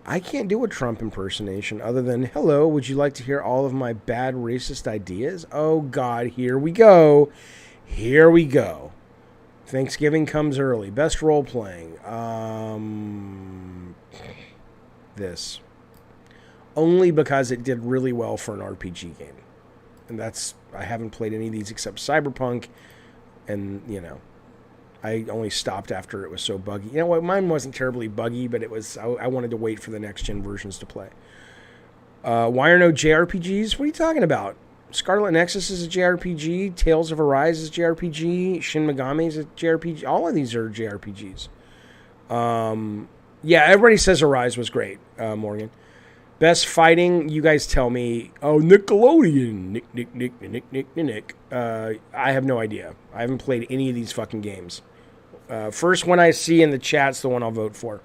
I can't do a Trump impersonation other than, hello, would you like to hear all of my bad racist ideas? Oh, God, here we go. Here we go. Thanksgiving comes early. Best role-playing. This. Only because it did really well for an RPG game. And that's, I haven't played any of these except Cyberpunk, and, you know, I only stopped after it was so buggy. You know what? Mine wasn't terribly buggy, but it was. I wanted to wait for the next gen versions to play. Why are no JRPGs? What are you talking about? Scarlet Nexus is a JRPG. Tales of Arise is a JRPG. Shin Megami is a JRPG. All of these are JRPGs. Yeah, everybody says Arise was great, Morgan. Best fighting, you guys tell me. Oh, Nickelodeon. Nick. I have no idea. I haven't played any of these fucking games. First one I see in the chat's the one I'll vote for.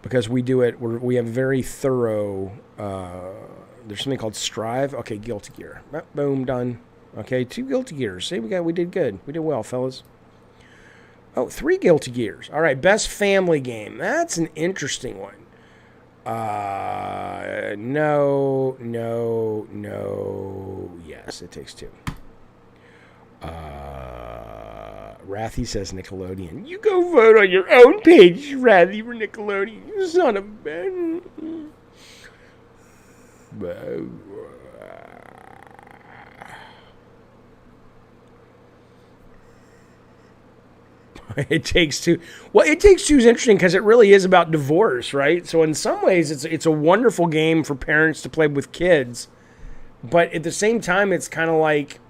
Because we do it, we have very thorough, there's something called Strive. Okay, Guilty Gear. Boom, done. Okay, 2 Guilty Gears. See, we did good. We did well, fellas. Oh, 3 Guilty Gears. All right, best family game. That's an interesting one. No. Yes, it takes 2. Rathy says Nickelodeon. You go vote on your own page, Rathy, for Nickelodeon. You son of a bitch. It Takes Two. Well, It Takes Two is interesting because it really is about divorce, right? So in some ways, it's a wonderful game for parents to play with kids. But at the same time, it's kind of like,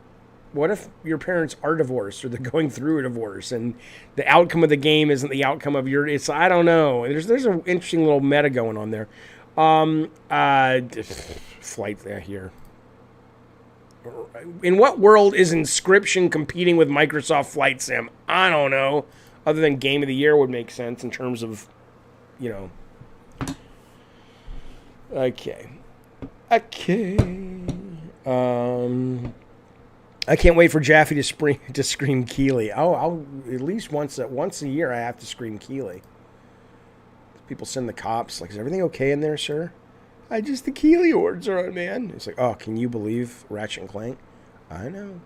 what if your parents are divorced or they're going through a divorce and the outcome of the game isn't the outcome of your... It's, I don't know. There's an interesting little meta going on there. Flight here. In what world is Inscription competing with Microsoft Flight Sim? I don't know. Other than Game of the Year would make sense in terms of, you know. Okay. I can't wait for Jaffe to scream Keely. I'll at least once a year I have to scream Keely. People send the cops like, is everything okay in there, sir? The Keely awards are on, man. It's like, oh, can you believe Ratchet & Clank? I know.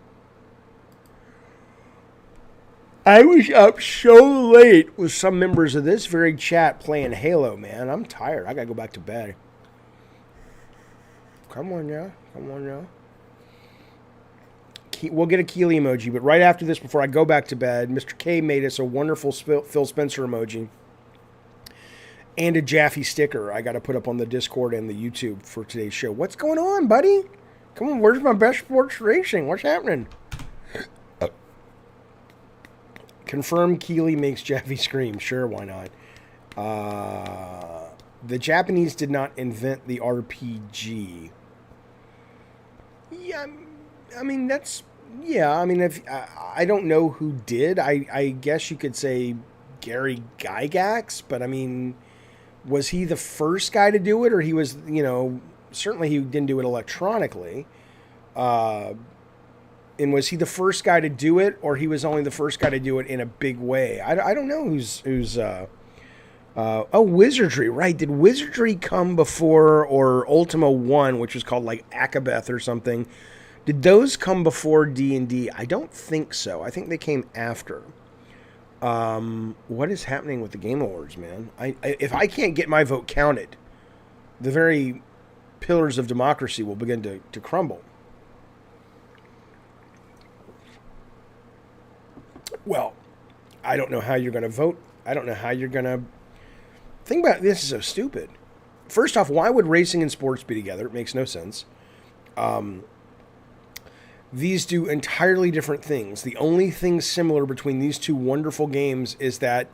I was up so late with some members of this very chat playing Halo, man. I'm tired. I gotta go back to bed. Come on now. We'll get a Keely emoji, but right after this, before I go back to bed, Mr. K made us a wonderful Phil Spencer emoji. And a Jaffe sticker I got to put up on the Discord and the YouTube for today's show. What's going on, buddy? Come on, where's my best sports racing? What's happening? Confirm Keely makes Jaffe scream. Sure, why not? The Japanese did not invent the RPG. Yeah, I mean, that's... Yeah, I mean, if I don't know who did. I guess you could say Gary Gygax, but I mean... Was he the first guy to do it, or he was, you know, certainly he didn't do it electronically. And was he the first guy to do it, or he was only the first guy to do it in a big way? I don't know who's Wizardry, right. Did Wizardry come before, or Ultima 1, which was called like Akabeth or something? Did those come before D&D? I don't think so. I think they came after. What is happening with the Game Awards, man? If I can't get my vote counted, the very pillars of democracy will begin to crumble. Well, I don't know how you're going to vote. I don't know how you're going to... Think about it. This is so stupid. First off, why would racing and sports be together? It makes no sense. These do entirely different things. The only thing similar between these two wonderful games is that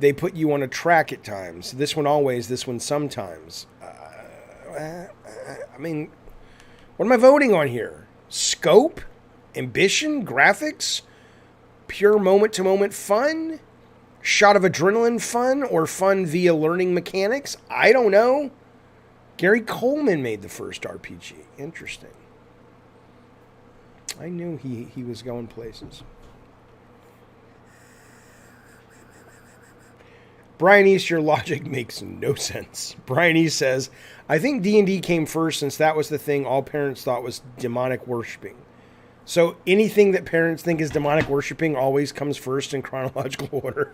they put you on a track at times. This one always, this one sometimes. I mean, what am I voting on here? Scope? Ambition? Graphics? Pure moment-to-moment fun? Shot of adrenaline fun? Or fun via learning mechanics? I don't know. Gary Coleman made the first RPG. Interesting. I knew he was going places. Brian East, your logic makes no sense. Brian East says, I think D&D came first since that was the thing all parents thought was demonic worshiping. So anything that parents think is demonic worshiping always comes first in chronological order.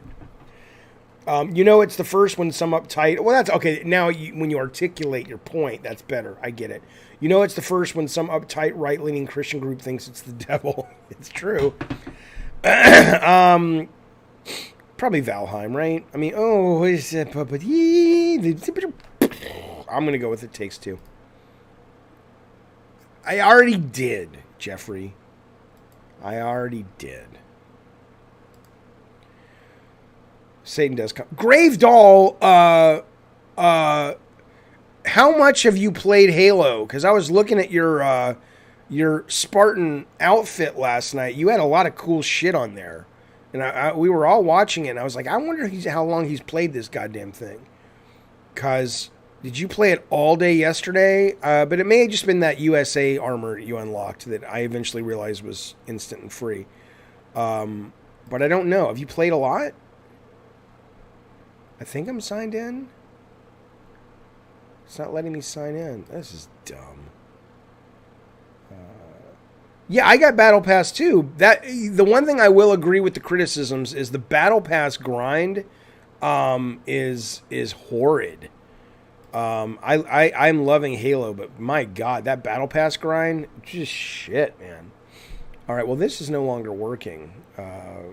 It's the first when some uptight... Well, that's... Okay, now when you articulate your point, that's better. I get it. It's the first when some uptight right-leaning Christian group thinks it's the devil. It's true. Probably Valheim, right? I mean, I'm going to go with It Takes Two. I already did, Jeffrey. I already did. Satan does come. Grave Doll, how much have you played Halo? Because I was looking at your Spartan outfit last night. You had a lot of cool shit on there. And we were all watching it, and I was like, I wonder how long he's played this goddamn thing. Because did you play it all day yesterday? But it may have just been that USA armor you unlocked that I eventually realized was instant and free. But I don't know. Have you played a lot? I think I'm signed in. It's not letting me sign in. This is dumb. Yeah, I got Battle Pass too. The one thing I will agree with the criticisms is the Battle Pass grind is horrid. I'm loving Halo, but my God, that Battle Pass grind, just shit, man. All right, well, this is no longer working.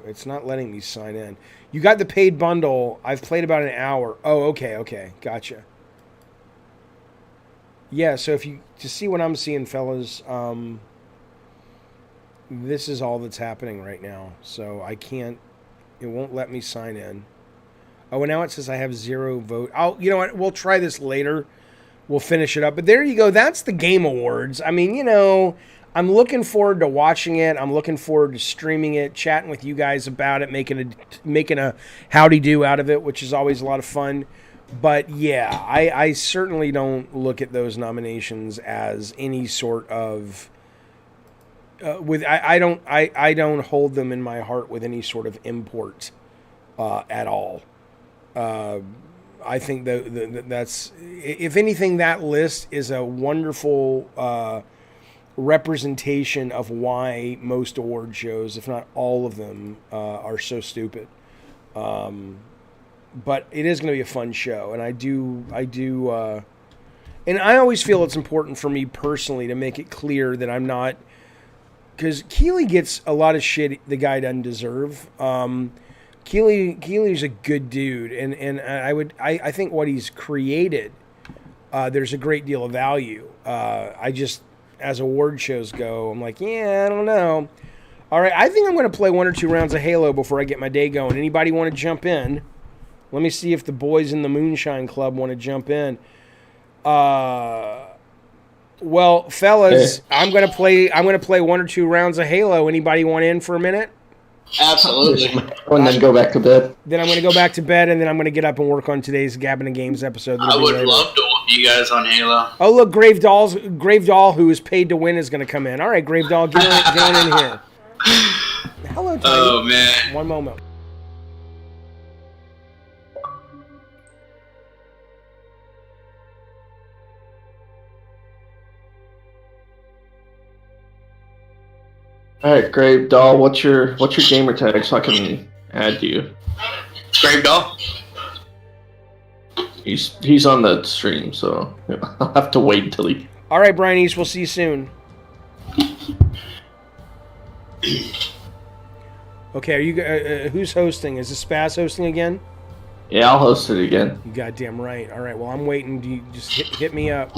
It's not letting me sign in. You got the paid bundle. I've played about an hour. Oh, okay. Gotcha. Yeah, so to see what I'm seeing, fellas, this is all that's happening right now. So it won't let me sign in. Oh, and now it says I have 0 vote. You know what? We'll try this later. We'll finish it up. But there you go. That's the Game Awards. I mean, I'm looking forward to watching it. I'm looking forward to streaming it, chatting with you guys about it, making a howdy-do out of it, which is always a lot of fun. But yeah, I certainly don't look at those nominations as any sort of I don't hold them in my heart with any sort of import at all. I think that's, if anything, that list is a wonderful representation of why most award shows, if not all of them, are so stupid. But it is going to be a fun show, and I do, and I always feel it's important for me personally to make it clear that I'm not, because Keeley gets a lot of shit the guy doesn't deserve. Keeley's a good dude, and I think what he's created, there's a great deal of value. I just, as award shows go, I'm like, yeah, I don't know. All right, I think I'm going to play 1 or 2 rounds of Halo before I get my day going. Anybody want to jump in? Let me see if the boys in the Moonshine Club want to jump in. Well, fellas, I'm going to play 1 or 2 rounds of Halo. Anybody want in for a minute? Absolutely. And then go back to bed. Then I'm going to go back to bed, and then I'm going to get up and work on today's Gabbin' Games episode. I would love to whoop you guys on Halo. Oh, look, Grave Doll, who is paid to win, is going to come in. All right, Grave Doll, get on in here. Hello, Tiny. Oh, man. One moment. All right, Grave Doll, what's your gamer tag so I can Add you. Grave Doll. He's on the stream, so I'll have to wait until he. All right, Brian East. We'll see you soon. Okay, are you? Who's hosting? Is this Spaz hosting again? Yeah, I'll host it again. You goddamn right. All right. Well, I'm waiting. Do you just hit me up?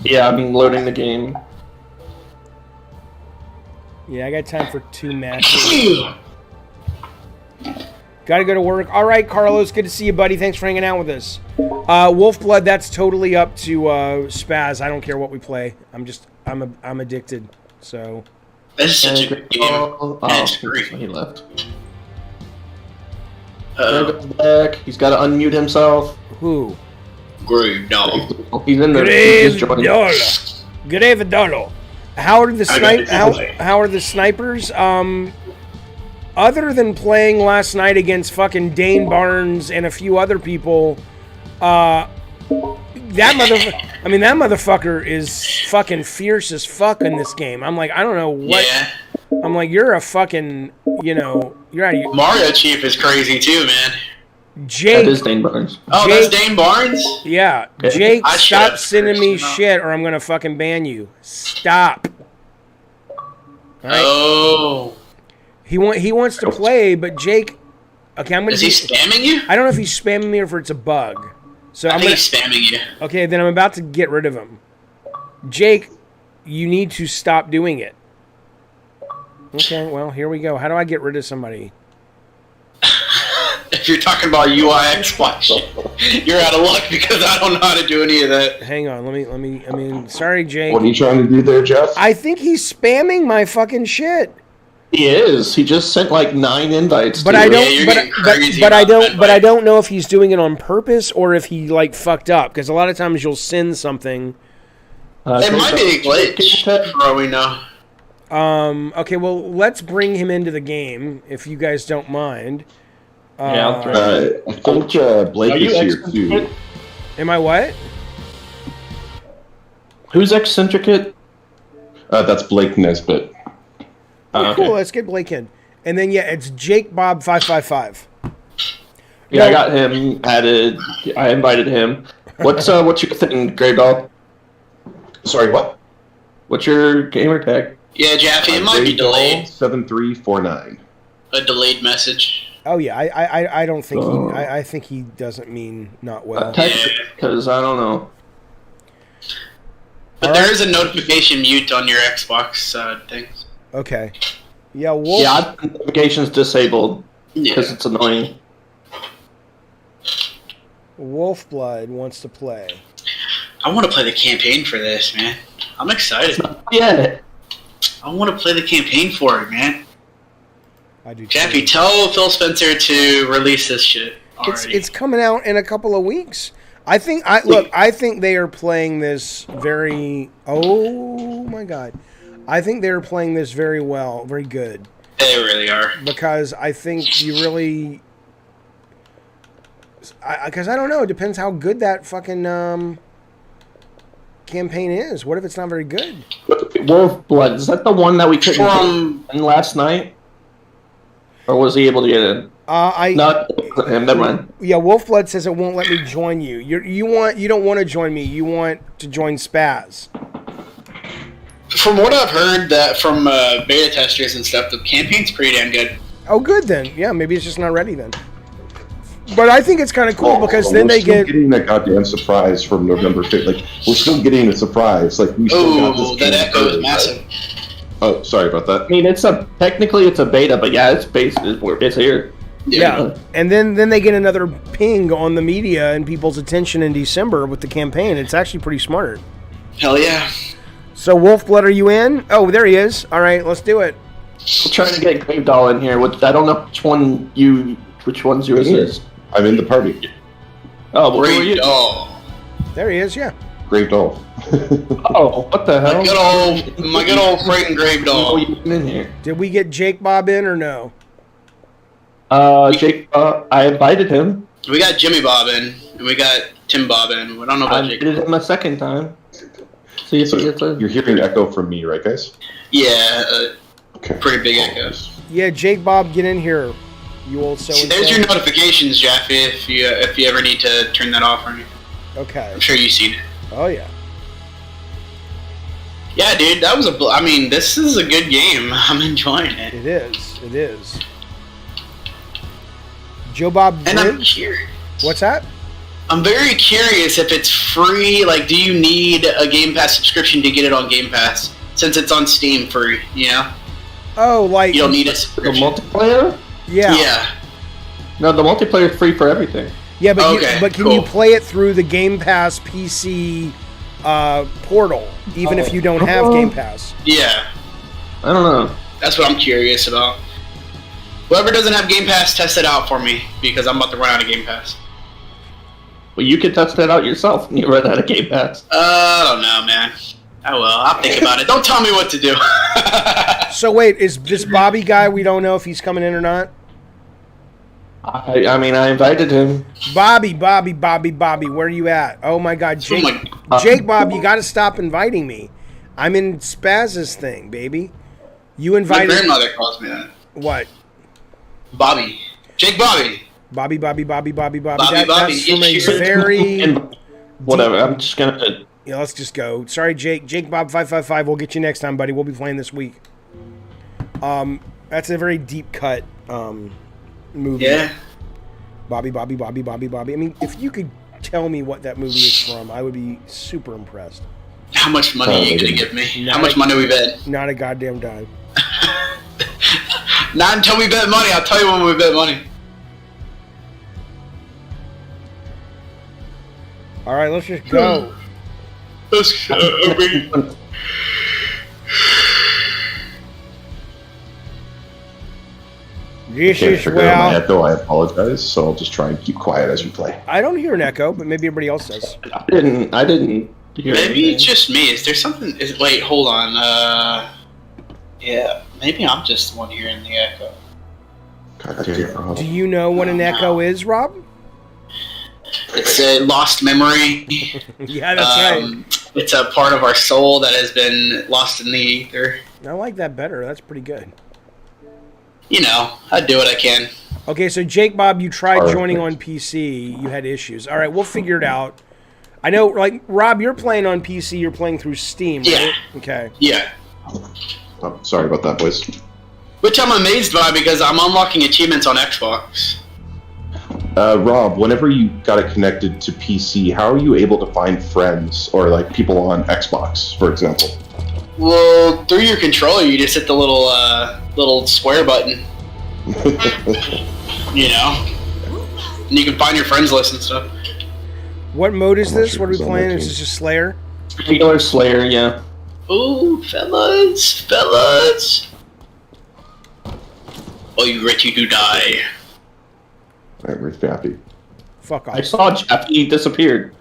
Yeah, I've been loading the game. Yeah, I got time for 2 matches. Gotta go to work. All right, Carlos. Good to see you, buddy. Thanks for hanging out with us. Wolfblood. That's totally up to Spaz. I don't care what we play. I'm addicted. So. This is such a good game. It's great. He left. Goes back. He's got to unmute himself. Who? Grave Doll. He's in there. Grave Doll. How are the snipers? Other than playing last night against fucking Dane Barnes and a few other people, that motherfucker is fucking fierce as fuck in this game. I'm like, I don't know what. Yeah. I'm like, you're a fucking, you're out of your. Mario Chief is crazy too, man. Jake. That is Dane Barnes. Oh, Jake, that's Dane Barnes? Yeah. Jake, stop sending me shit or I'm gonna fucking ban you. Stop. All right? Oh. He wants to play, but Jake. Okay, I'm gonna. Is he spamming you? I don't know if he's spamming me or if it's a bug. So I think he's spamming you. Okay, then I'm about to get rid of him. Jake, you need to stop doing it. Okay, well, here we go. How do I get rid of somebody? If you're talking about UIX watch, you're out of luck because I don't know how to do any of that. Hang on, sorry, Jake. What are you trying to do there, Jeff? I think he's spamming my fucking shit. He is. He just sent like 9 invites. But I don't. But I don't know if he's doing it on purpose or if he like fucked up. Because a lot of times you'll send something. It might be a glitch, for all we know. Okay, well, let's bring him into the game if you guys don't mind. Yeah, I'll try. I think Blake is here too. Am I what? Who's eccentric? That's Blake Nesbitt. Oh, cool. Let's get Blake in. And then, yeah, it's Jake Bob 555. Yeah, I got him added. I invited him. What's your thing, Grey Dog? Sorry, what? What's your gamer tag? Yeah, Jaffe, it might be delayed. 7349. A delayed message. Oh yeah, I don't think I think he doesn't mean not well. Because I don't know. But there is a notification mute on your Xbox things. Okay. Yeah. Wolf. Yeah, I have notifications disabled because it's annoying. Wolfblood wants to play. I want to play the campaign for this, man. I'm excited. Yeah. I want to play the campaign for it, man. I do. Jaffe, tell Phil Spencer to release this shit already. It's coming out in a couple of weeks. I think they are playing this very. Oh my god, I think they're playing this very well, very good. They really are. Because I think you really. Because I don't know. It depends how good that fucking campaign is. What if it's not very good? Wolfblood, is that the one that we couldn't get in last night? Or was he able to get in? Not him. Never mind. Yeah, Wolfblood says it won't let me join you. You don't want to join me. You want to join Spaz. From what I've heard that from beta testers and stuff, the campaign's pretty damn good. Oh, good then. Yeah, maybe it's just not ready then. But I think it's kind of cool because then they get getting that goddamn surprise from November 5th. Like we're still getting a surprise. Like we still got this. That echo is massive. Right? Oh, sorry about that. I mean, technically it's a beta, but yeah, it's here. Yeah, and then they get another ping on the media and people's attention in December with the campaign. It's actually pretty smart. Hell yeah. So Wolfblood, are you in? Oh, there he is. All right, let's do it. I'm trying to get Grave Doll in here. I don't know which one's yours is. I'm in the party. Oh, well, Grave Doll. There he is. Yeah. Grave Doll. Oh, what the hell? My good old frightened Grave Doll. Oh, you in here? Did we get Jake Bob in or no? Jake, I invited him. We got Jimmy Bob in, and we got Tim Bob in. We don't know about Jake. I invited him a second time. See if he gets in. You're hearing echo from me, right, guys? Yeah, okay. Pretty big echo. Yeah, Jake Bob, get in here. You old so. There's your notifications, Jaffe. If you ever need to turn that off or anything. Okay. I'm sure you've seen it. Oh yeah. Yeah, dude, that was I mean, this is a good game. I'm enjoying it. It is. It is. Joe Bob. And I'm curious. What's that? I'm very curious if it's free. Like, do you need a Game Pass subscription to get it on Game Pass? Since it's on Steam free, you know? Oh, like... You don't need a subscription. The multiplayer? Yeah. Yeah. No, the multiplayer is free for everything. Yeah, but can you play it through the Game Pass PC portal, even if you don't have Game Pass? Yeah. I don't know. That's what I'm curious about. Whoever doesn't have Game Pass, test it out for me, because I'm about to run out of Game Pass. Well, you can test that out yourself when you run out of Game Pass. I don't know, man. Oh well, I'll think about it. Don't tell me what to do. So wait, is this Bobby guy, we don't know if he's coming in or not? I mean, I invited him. Bobby, where are you at? Oh my God, Jake, Jake Bob, you got to stop inviting me. I'm in Spaz's thing, baby. You invited... My grandmother calls me that. What? Bobby. Jake Bobby. Bobby. Bobby, That's from a very... Whatever, I'm just gonna... Yeah, let's just go. Sorry, Jake. Jake Bob 555. We'll get you next time, buddy. We'll be playing this week. That's a very deep cut movie. Yeah. Bobby. I mean, if you could tell me what that movie is from, I would be super impressed. How much money are you gonna give me? How much money we bet? Not a goddamn dime. Not until we bet money. I'll tell you when we bet money. All right, let's just go. Let's go. This is well. Echo, I apologize, so I'll just try and keep quiet as we play. I don't hear an echo, but maybe everybody else does. I didn't hear Maybe anything. it's just me. Is there something? Wait, hold on. Yeah, maybe I'm just the one hearing the echo. God damn it, Rob. Do you know what an echo is, Rob? It's a lost memory. Yeah, that's right. It's a part of our soul that has been lost in the ether. I like that better. That's pretty good. You know, I do what I can. Okay, so Jake Bob, you tried joining on PC. You had issues. All right, we'll figure it out. I know, like, Rob, you're playing on PC. You're playing through Steam, right? Yeah. Okay. Yeah. Oh, sorry about that, boys. Which I'm amazed by because I'm unlocking achievements on Xbox. Rob, whenever you got it connected to PC, how are you able to find friends or like people on Xbox, for example? Well, through your controller, you just hit the little square button. You know, and you can find your friends list and stuff. What mode is this? What are we playing? Is this just Slayer? Regular Slayer, yeah. Ooh, fellas. Oh, you ready to die? Alright, where's Jaffe? Fuck off. I saw Jaffe, he disappeared.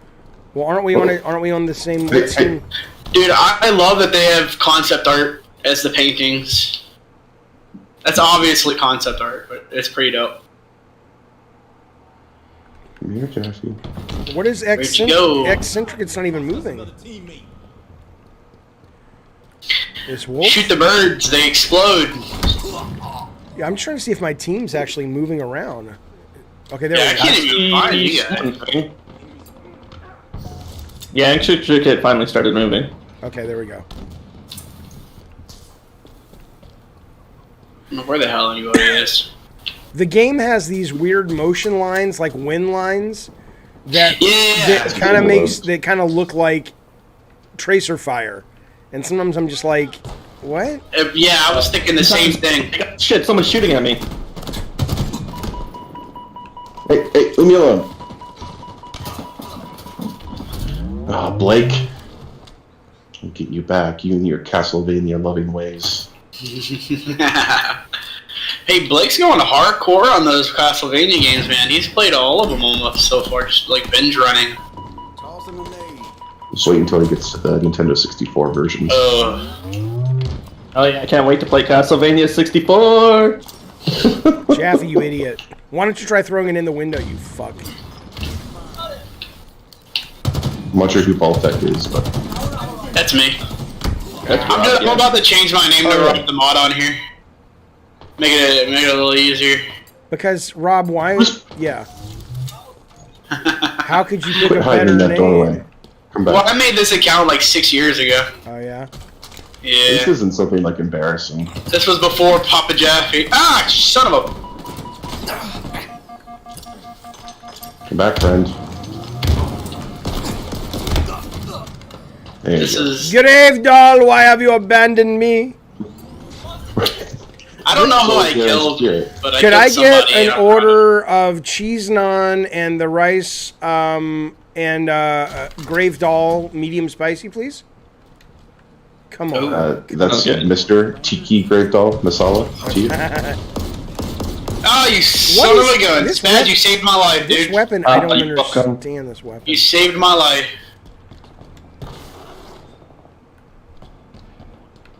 Well, aren't we on the same team? Dude, I love that they have concept art as the paintings. That's obviously concept art, but it's pretty dope. Come here, Jaffe. What is eccentric? It's not even moving. This wolf? Shoot the birds, they explode. Yeah, I'm trying to see if my team's actually moving around. Okay, there Yeah, we I can't even find you guys. Yeah, Eccentric finally started moving. Okay, there we go. I don't know where the hell anybody is. The game has these weird motion lines, like wind lines, that kind of look like tracer fire, and sometimes I'm just like, what? Yeah, I was thinking the same thing. Shit, someone's shooting at me. Hey, leave me alone. Ah, Blake. I'll get you back, you and your Castlevania loving ways. Hey, Blake's going hardcore on those Castlevania games, man. He's played all of them almost so far, just like binge running. Just wait until he gets to the Nintendo 64 version. Oh yeah, I can't wait to play Castlevania 64! Jaffe, you idiot. Why don't you try throwing it in the window, you fuck? I'm not sure who Baltec is, but... That's me. I'm about to change my name to Rob the Mod on here. Make it a little easier. Because, Rob, why... Yeah. How could you pick a hiding better that doorway. name? Come back. Well, I made this account like 6 years ago. Oh, yeah? Yeah. This isn't something like embarrassing. This was before Papa Jaffe. Ah, son of a... Come back, friend. There This you go. is... Grave doll, why have you abandoned me? I don't know who I Yeah, killed, yeah. but I Could killed I get somebody. an order of cheese naan and the rice and grave doll medium spicy, please? Come on. That's Okay. Mr. Tiki Grave Doll Masala to you. Oh, you son of a gun. this Spaz, you saved my life, This dude. weapon, I don't you're welcome. understand this weapon. You saved my life.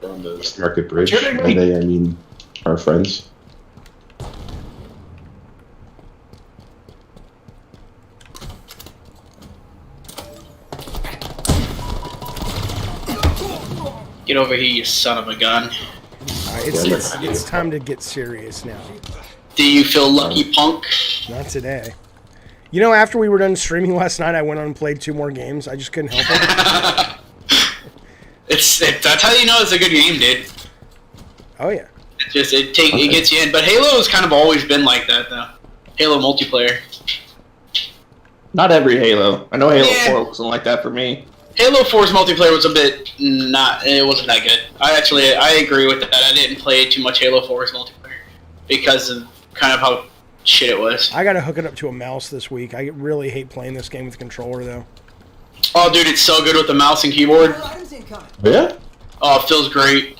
On the Market Bridge. And they, I mean, our friends. Get over here, you son of a gun. It's time to get serious now. Do you feel lucky, punk? Not today. You know, after we were done streaming last night, I went on and played 2 more games. I just couldn't help it. That's how you know it's a good game, dude. Oh, yeah. It gets you in. But Halo has kind of always been like that, though. Halo multiplayer. Not every Halo. I know Halo Yeah. 4 wasn't like that for me. Halo 4's multiplayer was a bit it wasn't that good. I agree with that. I didn't play too much Halo 4's multiplayer because of kind of how shit it was. I gotta hook it up to a mouse this week. I really hate playing this game with a controller, though. Oh, dude, it's so good with the mouse and keyboard. Yeah? Oh, it feels great.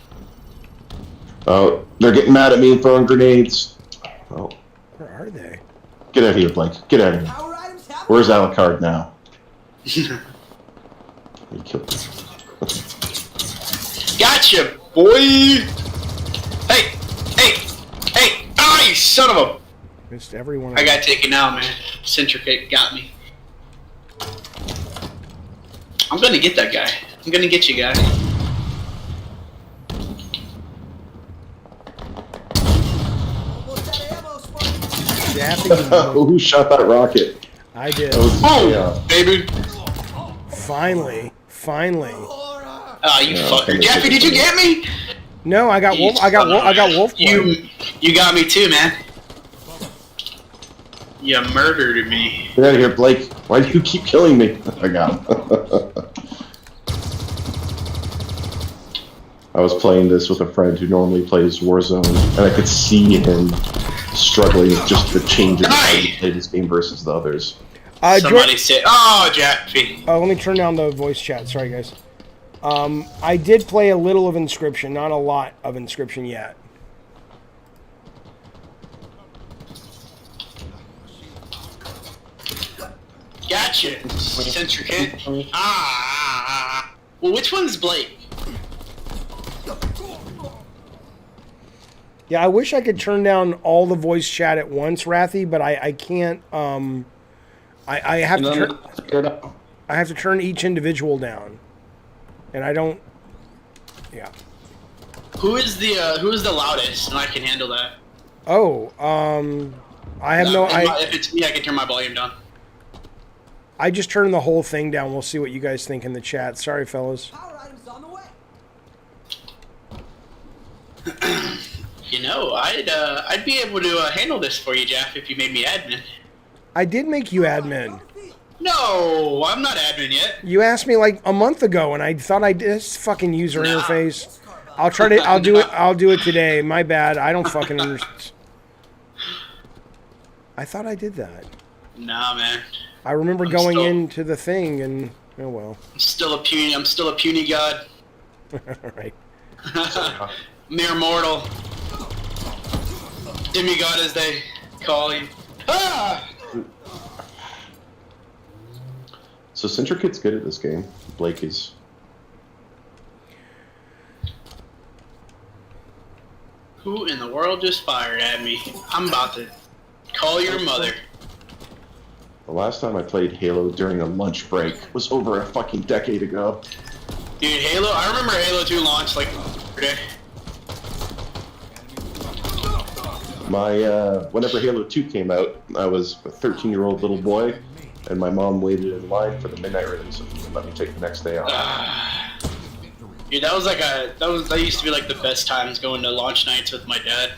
Oh, they're getting mad at me and throwing grenades. Oh, Where are they? get out of here, Blake. Get out of here. Where's Alucard now? He killed me. Gotcha, boy! Hey! Ah, you son of a... Missed everyone. I got taken out, man. Centricate got me. I'm gonna get that guy. I'm gonna get you, guy. Jaffe, Who shot that rocket? I did. That was Oh, baby! Finally. Ah, you Yeah, fucker. okay, Jaffe, did you get me? No, I got wolf. I got wolf. You got me too, man. You murdered me. Get out of here, Blake. Why do you keep killing me? I got him. I was playing this with a friend who normally plays Warzone, and I could see him struggling with just the changes of how he played this game versus the others. Somebody said, "Oh, Jaffe." Let me turn down the voice chat. Sorry, guys. I did play a little of Inscription, not a lot of Inscription yet. Gotcha. Centricate. Well, which one's Blake? Yeah, I wish I could turn down all the voice chat at once, Rathy, but I can't. I have to turn. I have to turn each individual down, and I don't. Yeah. Who is the loudest? And I can handle that. Oh, I have no. If it's me, I can turn my volume down. I just turned the whole thing down. We'll see what you guys think in the chat. Sorry, fellas. You know, I'd be able to handle this for you, Jeff, if you made me admin. I did make you admin. No, I'm not admin yet. You asked me like a month ago, and I thought I did this fucking user interface. I'll try to. I'll do it. I'll do it today. My bad. I don't fucking understand. I thought I did that. Nah, man. I remember going into the thing, and oh well. I'm still a puny god. All right. Mere mortal. Demigod, as they call you. Ah! So Centricate's good at this game. Blake is. Who in the world just fired at me? I'm about to call your mother. The last time I played Halo during a lunch break was over a fucking decade ago. Dude, Halo, I remember Halo 2 launched like yesterday. Whenever Halo 2 came out, I was a 13-year-old little boy, and my mom waited in line for the midnight release and let me take the next day off. Dude, that used to be like the best times going to launch nights with my dad.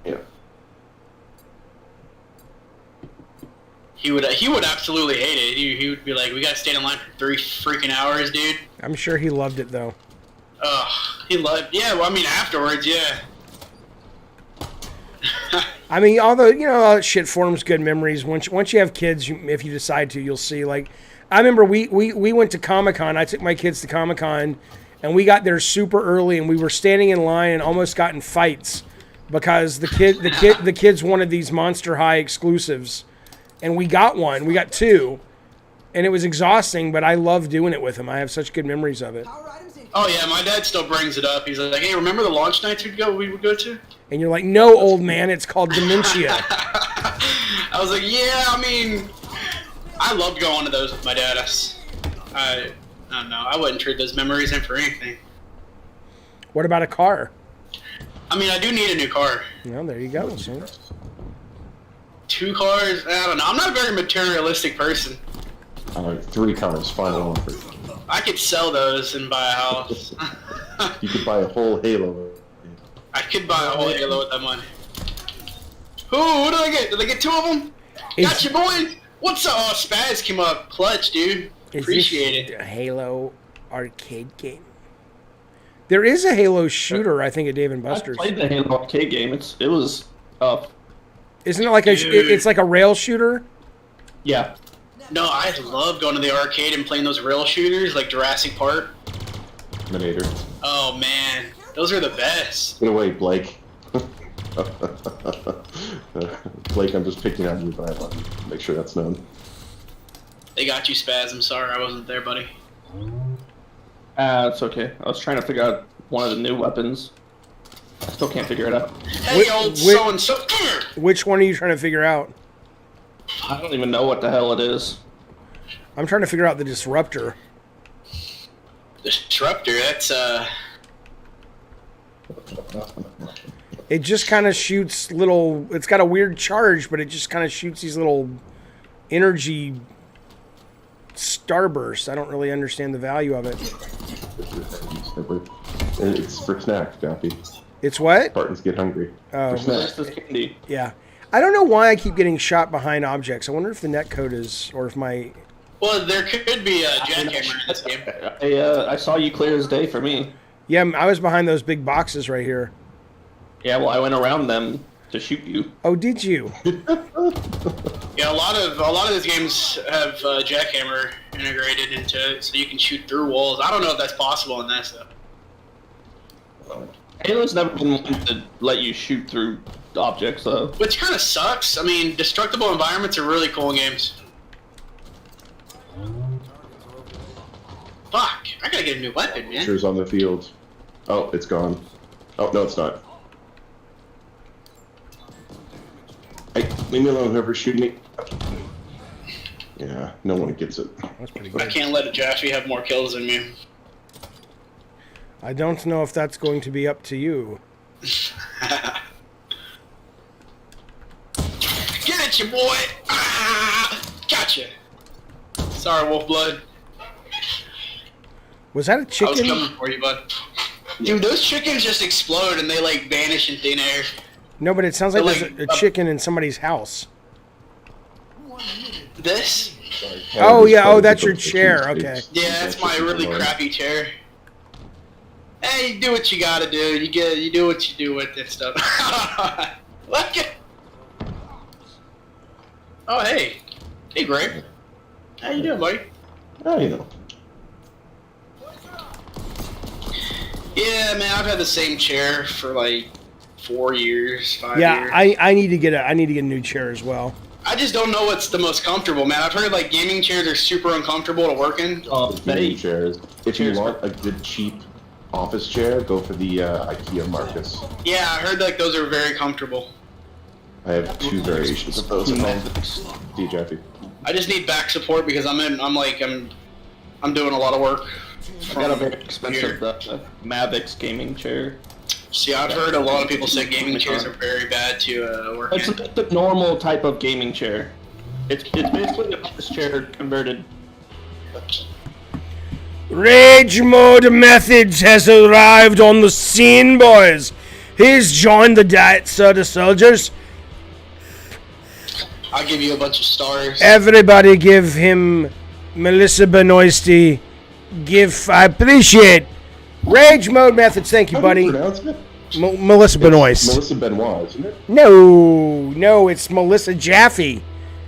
Yeah. He would absolutely hate it. He would be like, "We gotta stand in line for 3 freaking hours, dude." I'm sure he loved it though. He loved. Yeah, well, I mean, afterwards, yeah. I mean, although, you know, all that shit forms good memories. Once you have kids, if you decide to, you'll see. Like, I remember we went to Comic-Con. I took my kids to Comic-Con, and we got there super early, and we were standing in line and almost got in fights because the kids wanted these Monster High exclusives, and we got one. We got 2, and it was exhausting, but I love doing it with them. I have such good memories of it. Oh yeah, my dad still brings it up. He's like, "Hey, remember the launch nights we would go to?" And you're like, "No, old man, it's called dementia." I was like, "Yeah, I mean, I loved going to those with my dad. I don't know. I wouldn't trade those memories in for anything." What about a car? I mean, I do need a new car. Well, there you go. See? 2 cars? I don't know. I'm not a very materialistic person. 3 cars, final offer. I could sell those and buy a house. You could buy a whole Halo. I could buy a whole Halo with that money. Ooh, what did I get? Did I get 2 of them? Gotcha, boy! What's up? Oh, Spaz came up clutch, dude. Appreciate it. A Halo arcade game? There is a Halo shooter, I think, at Dave & Buster's. I played the Halo arcade game. It was tough. Isn't it like it's like a rail shooter? Yeah. No, I love going to the arcade and playing those rail shooters like Jurassic Park. Terminator. Oh man, those are the best. Get away, Blake. Blake, I'm just picking on you, but I love you. Make sure that's known. They got you, Spaz. I'm sorry I wasn't there, buddy. It's okay. I was trying to figure out one of the new weapons. I still can't figure it out. Hey, old so-and-so. Which one are you trying to figure out? I don't even know what the hell it is. I'm trying to figure out the Disruptor. Disruptor, that's, It just kind of shoots little... It's got a weird charge, but it just kind of shoots these little energy starbursts. I don't really understand the value of it. It's for snacks, Jaffe. It's what? Spartans get hungry. Oh, for snacks. This is candy. Yeah. I don't know why I keep getting shot behind objects. I wonder if the netcode is... Or if my... Well, there could be a jackhammer in this game. I saw you clear as day for me. Yeah, I was behind those big boxes right here. Yeah, well, I went around them to shoot you. Oh, did you? Yeah, a lot of these games have jackhammer integrated into it, so you can shoot through walls. I don't know if that's possible in this though. Halo's never been one to let you shoot through objects, though. Which kind of sucks. I mean, destructible environments are really cool in games. Fuck! I gotta get a new weapon, man. Pictures on the field. Oh, it's gone. Oh, no, it's not. Hey, leave me alone, whoever's shooting me. Yeah, no one gets it. That's pretty good. I can't let a Jaffe have more kills than me. I don't know if that's going to be up to you. Get it, you boy! Ah! Gotcha! Sorry, Wolfblood. Was that a I was chicken? coming for you, bud. Dude, those chickens just explode and they, like, vanish in thin air. No, but it sounds like They're there's a chicken in somebody's house. This? Oh, yeah. Oh, that's your chair. Okay. Yeah, that's my really crappy chair. Hey, you do what you gotta do. You do what you do with this stuff. Look at. Oh, hey. Hey, Greg. How you doing, buddy? Oh, you know. Yeah, man, I've had the same chair for like 4 years, 5 years. Yeah, I need to get a new chair as well. I just don't know what's the most comfortable, man. I've heard like gaming chairs are super uncomfortable to work in. Gaming chairs. If you want a good cheap office chair, go for the IKEA Marcus. Yeah, I heard like those are very comfortable. I have 2 variations of those at home. See, Jaffe. I just need back support because I'm doing a lot of work. I got a very expensive Mavix gaming chair. See, I've heard a lot of people say gaming chairs are very bad. that to work. It's like the normal type of gaming chair. It's basically a office chair converted. Rage Mode Methods has arrived on the scene, boys. He's joined the Diet Soda Soldiers. I'll give you a bunch of stars. Everybody give him Melissa Benoisty. I appreciate. Rage Mode Methods, thank you, How do you buddy. pronounce it? Melissa Benoist. Melissa Benoist, isn't it? No, it's Melissa Jaffe,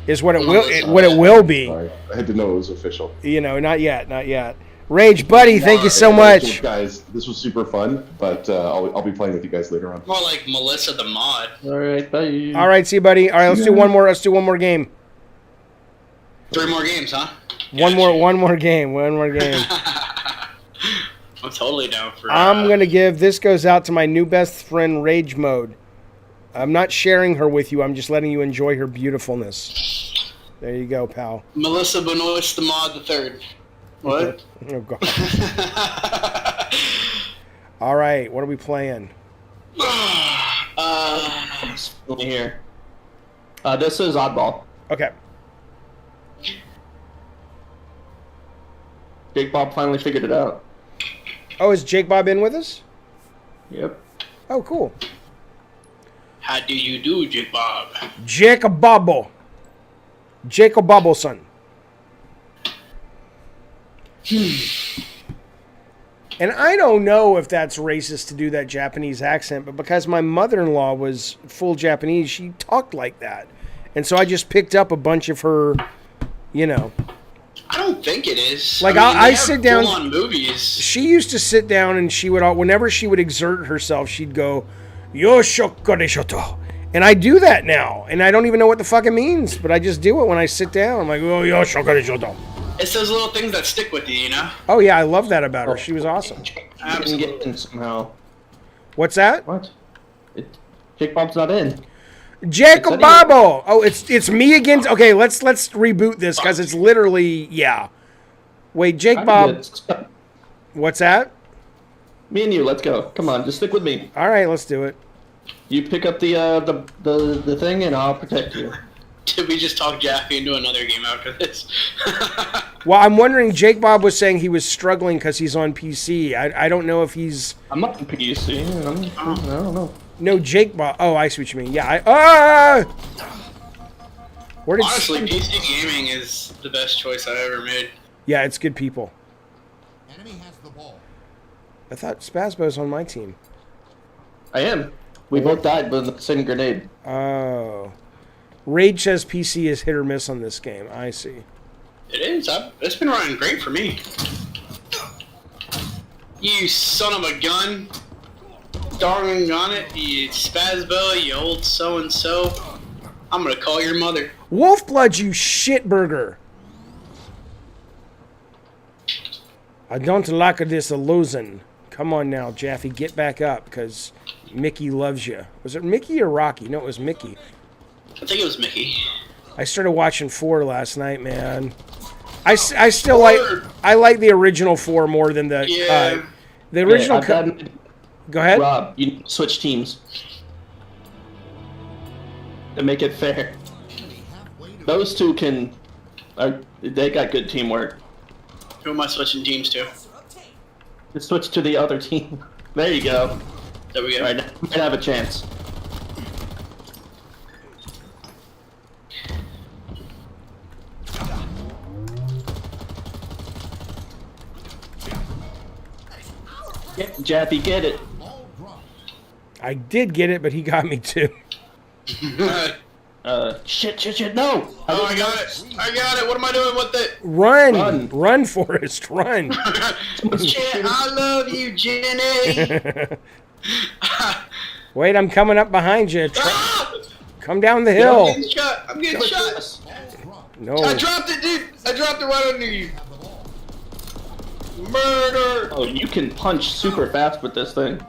is what it will be. Sorry. I had to know it was official. You know, not yet. Rage, buddy, thank you so much. Guys, this was super fun, but I'll be playing with you guys later on. More like Melissa the Mod. All right, bye. All right, see you, buddy. All right, let's do one more. Let's do one more game. 3 more games, huh? One more game. I'm totally down for. I'm gonna give this goes out to my new best friend, Rage Mode. I'm not sharing her with you. I'm just letting you enjoy her beautifulness. There you go, pal. Melissa Benoist the Mod the Third. What? Oh God. All right, what are we playing? Here. This is Oddball. Okay. Jake Bob finally figured it out. Oh, is Jake Bob in with us? Yep. Oh, cool. How do you do, Jake Bob? Jacob Bobble, son. And I don't know if that's racist to do that Japanese accent, but because my mother-in-law was full Japanese, she talked like that. And so I just picked up a bunch of her, you know. I don't think it is. Like, I sit down. On movies. She used to sit down and she would, whenever she would exert herself, she'd go, Yoshokoreshoto. And I do that now. And I don't even know what the fuck it means, but I just do it when I sit down. I'm like, oh, Yoshokoreshoto. It's those little things that stick with you, you know? Oh, yeah, I love that about her. She was awesome. Absolutely. Get in somehow. What's that? What? Jake Bob's not in. Jacob Babo. Oh, it's me against. Okay, let's reboot this because it's literally Wait, Jake Bob. What's that? Me and you. Let's go. Come on, just stick with me. All right, let's do it. You pick up the thing, and I'll protect you. Did we just talk Jaffe into another game after this? Well, I'm wondering. Jake Bob was saying he was struggling because he's on PC. I don't know if he's. I'm not on PC. I don't know. No, Jake Bob. Oh, I see what you mean. Yeah. Where did Honestly, PC gaming is the best choice I've ever made. Yeah, it's good people. Enemy has the ball. I thought Spazbo's on my team. I am. We both died with the same grenade. Oh. Rage says PC is hit or miss on this game. I see. It is. It's been running great for me. You son of a gun. Darling on it, you Spazbo, you old so-and-so. I'm gonna call your mother. Wolfblood, you shitburger. I don't like this illusion. Come on now, Jaffe, get back up, because Mickey loves you. Was it Mickey or Rocky? No, it was Mickey. I think it was Mickey. I started watching 4 last night, man. I still like the original 4 more than the the original. Go ahead. Rob, you need to switch teams to make it fair. Those two they got good teamwork. Who am I switching teams to? Just switch to the other team. There you go. There we go. All right, now we might have a chance. Jaffe, get it. I did get it, but he got me too. Shit, no! Oh, I got it! What am I doing with it? Run, Forrest, run! I love you, Jenny! Wait, I'm coming up behind you. Come down the hill. I'm getting shot! No. I dropped it, dude! I dropped it right under you! Murder! Oh, you can punch super fast with this thing.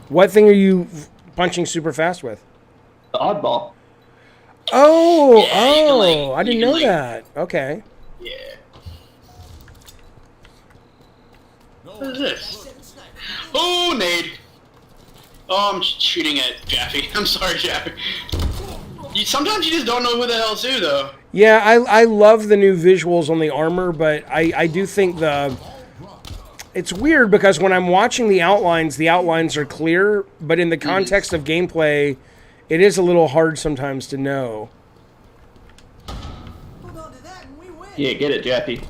What thing are you punching super fast with? The oddball. Oh, I didn't know that. Okay. Yeah. What is this? Oh, nade! Oh, I'm shooting at Jaffe. I'm sorry, Jaffe. Sometimes you just don't know who the hell's who, though. Yeah, I love the new visuals on the armor, but I do think it's weird because when I'm watching the outlines are clear, but in the context of gameplay, it is a little hard sometimes to know. Yeah, get it, Jaffe.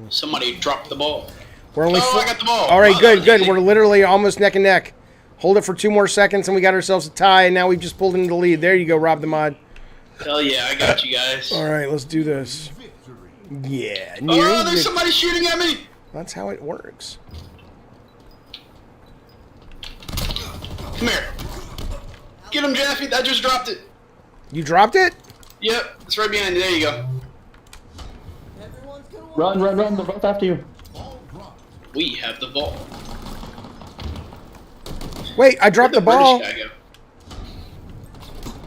Somebody dropped the ball. We're only I got the ball. All right, Oh, good, that was good. easy. We're literally almost neck and neck. Hold it for 2 more seconds, and we got ourselves a tie, and now we've just pulled into the lead. There you go, Rob the Mod. Hell yeah, I got you guys. All right, let's do this. Yeah. Oh, there's somebody shooting at me. That's how it works. Come here. Get him, Jaffe. I just dropped it. You dropped it? Yep, it's right behind you. There you go. Run, run, run. They're both after you. We have the ball. Wait, I dropped the ball. British guy go?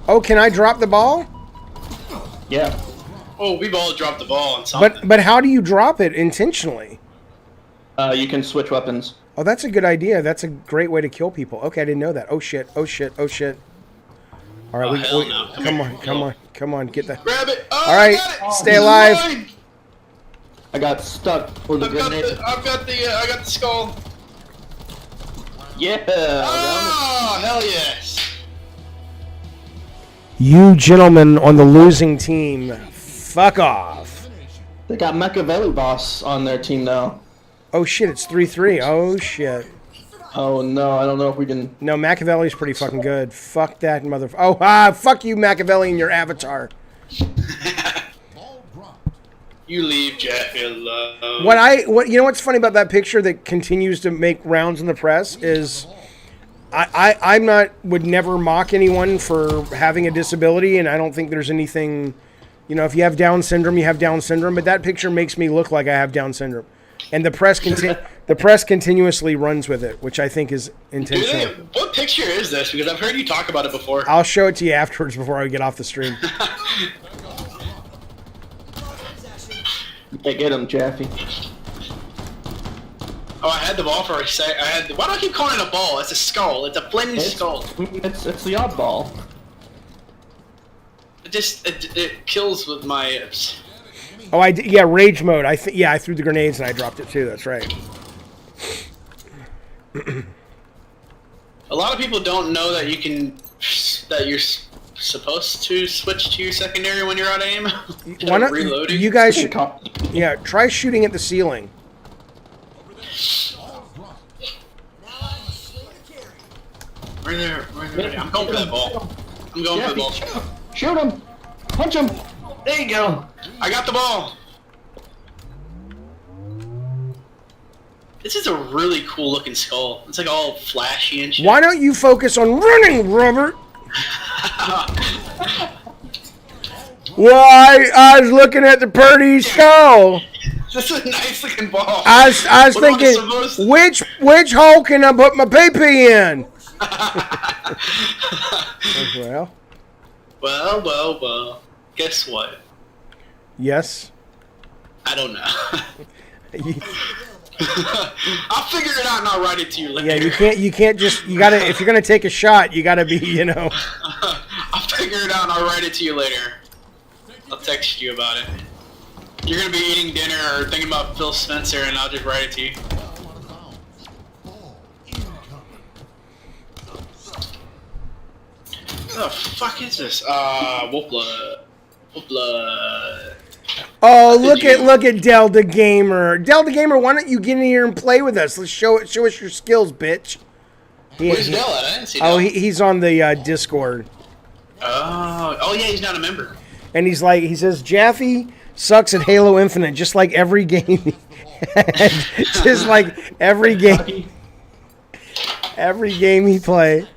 Oh, can I drop the ball? Yeah. Oh, we've all dropped the ball on something. But how do you drop it intentionally? You can switch weapons. Oh, that's a good idea. That's a great way to kill people. Okay, I didn't know that. Oh shit! Oh shit! Oh shit! All right, hell no. come on, get that. Grab it. Oh, All right, I got it. stay alive. This is mine. I got stuck with a grenade. I got the skull. Yeah. Oh, hell yes. You gentlemen on the losing team, fuck off. They got Machiavelli Boss on their team now. Oh shit! It's 3-3. Oh shit! Oh no, I don't know if we can. No, Machiavelli's pretty fucking good. Fuck that mother. Oh, fuck you, Machiavelli, and your avatar. You leave Jaffe alone. What you know? What's funny about that picture that continues to make rounds in the press is, would never mock anyone for having a disability, and I don't think there's anything, you know, if you have Down syndrome, you have Down syndrome. But that picture makes me look like I have Down syndrome, and the press continuously runs with it, which I think is intentional. What picture is this? Because I've heard you talk about it before. I'll show it to you afterwards before I get off the stream. Yeah, get him, Jaffe. Oh, I had the ball for a sec. Why do I keep calling it a ball? It's a skull. It's a flaming skull. It's the oddball. It kills with my. Oh, yeah, rage mode. I threw the grenades and I dropped it too. That's right. A lot of people don't know that you're supposed to switch to your secondary when you're out of aim. Why not? Reloading. You guys should, try shooting at the ceiling. Where there? I'm going for that ball. I'm going for the ball. Shoot him! Punch him! There you go! I got the ball! This is a really cool looking skull. It's like all flashy and shit. Why don't you focus on running, Robert? Why, I was looking at the pretty skull. This is a nice looking ball. I was thinking, which hole can I put my pee-pee in? Well. Guess what? Yes. I don't know. I'll figure it out and I'll write it to you later. Yeah, you can't just, you gotta, if you're gonna take a shot, you gotta be, you know. I'll figure it out and I'll write it to you later. I'll text you about it. You're gonna be eating dinner or thinking about Phil Spencer and I'll just write it to you. What the fuck is this? Wolf blood. Wolf blood. Oh, look at Delta Gamer. Delta Gamer, why don't you get in here and play with us? Let's show us your skills, bitch. Where's Del at? I didn't see Del. Oh, he's on the Discord. Oh yeah, he's not a member. And he says Jaffe sucks at Halo Infinite, just like every game. Just like every game. Every game he played.